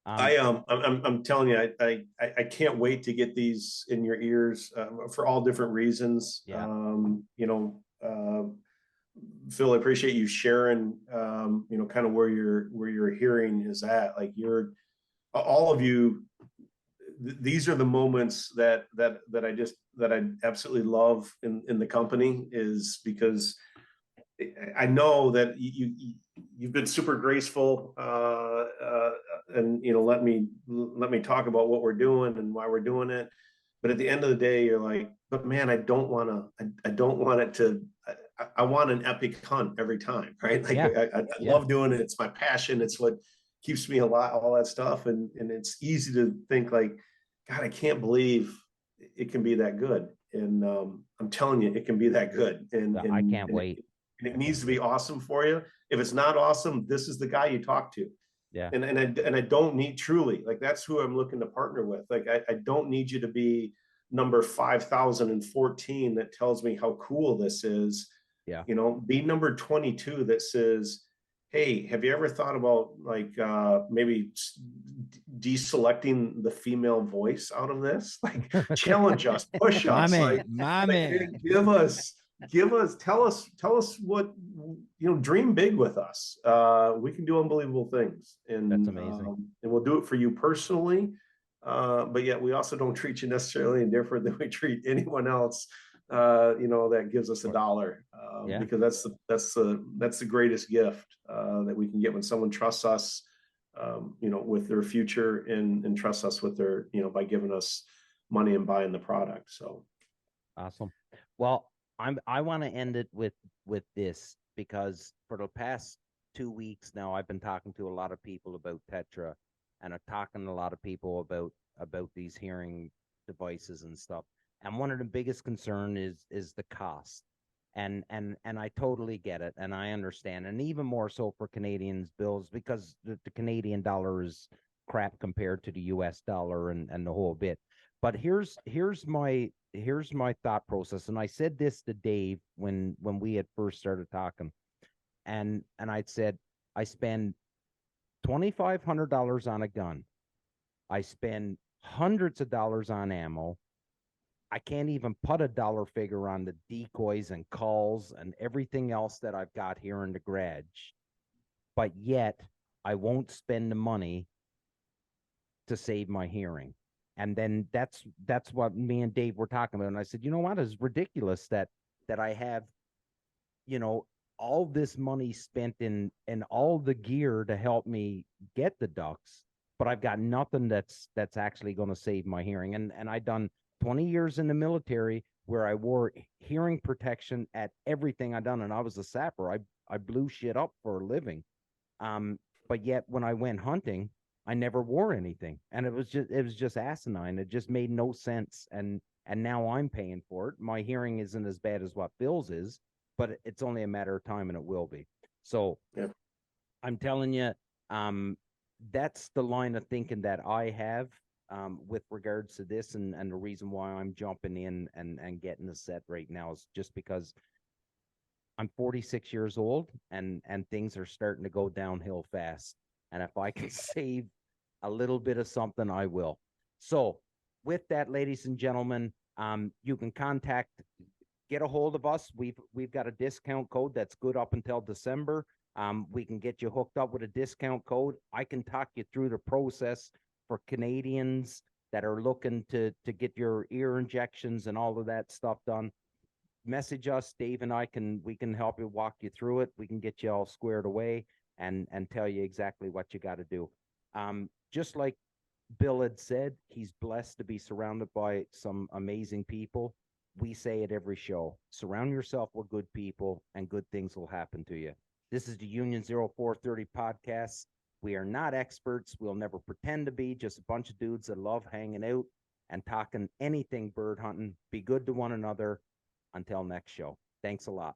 I'm telling you, I can't wait to get these in your ears for all different reasons. Yeah. Phil, I appreciate you sharing, kind of where your hearing is at. Like all of you, these are the moments that I absolutely love in the company, is because I know that you've been super graceful, and let me talk about what we're doing and why we're doing it. But at the end of the day, you're like, but man, I don't want it to. I want an epic hunt every time, right? Like I love doing it. It's my passion. It's what keeps me alive, all that stuff. And it's easy to think like, God, I can't believe it can be that good. And I'm telling you, it can be that good. And I can't wait. It needs to be awesome for you. If it's not awesome, this is the guy you talk to. Yeah. And I don't need, truly, like, that's who I'm looking to partner with. Like, I don't need you to be number 5,014 that tells me how cool this is. Yeah. You know, be number 22 that says, hey, have you ever thought about like maybe deselecting the female voice out of this? Like challenge us, push My us, man, like, my like, man. give us, tell us what, you know, dream big with us. We can do unbelievable things, and That's amazing. And we'll do it for you personally. But yet we also don't treat you necessarily any different than we treat anyone else. You know, that gives us a dollar, Yeah. because that's the greatest gift that we can get when someone trusts us, you know, with their future, and trusts us with their, you know, by giving us money and buying the product. So Awesome. Well, I want to end it with this, because for the past 2 weeks now, I've been talking to a lot of people about Tetra, and I'm talking to a lot of people about these hearing devices and stuff. And one of the biggest concern is the cost. And I totally get it, and I understand, and even more so for Canadians bills, because the Canadian dollar is crap compared to the US dollar and the whole bit. But here's my thought process, and I said this to Dave when we had first started talking, and I'd said, I spend $2,500 on a gun, I spend hundreds of dollars on ammo, I can't even put a dollar figure on the decoys and calls and everything else that I've got here in the garage, but yet I won't spend the money to save my hearing. And then that's what me and Dave were talking about. And I said, you know what, it's ridiculous that I have, you know, all this money spent in all the gear to help me get the ducks, but I've got nothing that's actually going to save my hearing. And I done 20 years in the military where I wore hearing protection at everything I done, and I was a sapper. I blew shit up for a living. But yet when I went hunting, I never wore anything, and it was just asinine. It just made no sense, and now I'm paying for it. My hearing isn't as bad as what Bill's is, but it's only a matter of time, and it will be. So yeah. I'm telling you, that's the line of thinking that I have with regards to this, and the reason why I'm jumping in and getting the set right now is just because I'm 46 years old, and things are starting to go downhill fast. And if I can save a little bit of something, I will. So with that, ladies and gentlemen, you can get a hold of us. We've got a discount code that's good up until December. We can get you hooked up with a discount code. I can talk you through the process for Canadians that are looking to get your ear injections and all of that stuff done. Message us, Dave and we can help you, walk you through it. We can get you all squared away and tell you exactly what you got to do. Just like Bill had said, he's blessed to be surrounded by some amazing people. We say it every show. Surround yourself with good people, and good things will happen to you. This is the Union 0430 podcast. We are not experts. We'll never pretend to be, just a bunch of dudes that love hanging out and talking anything bird hunting. Be good to one another. Until next show. Thanks a lot.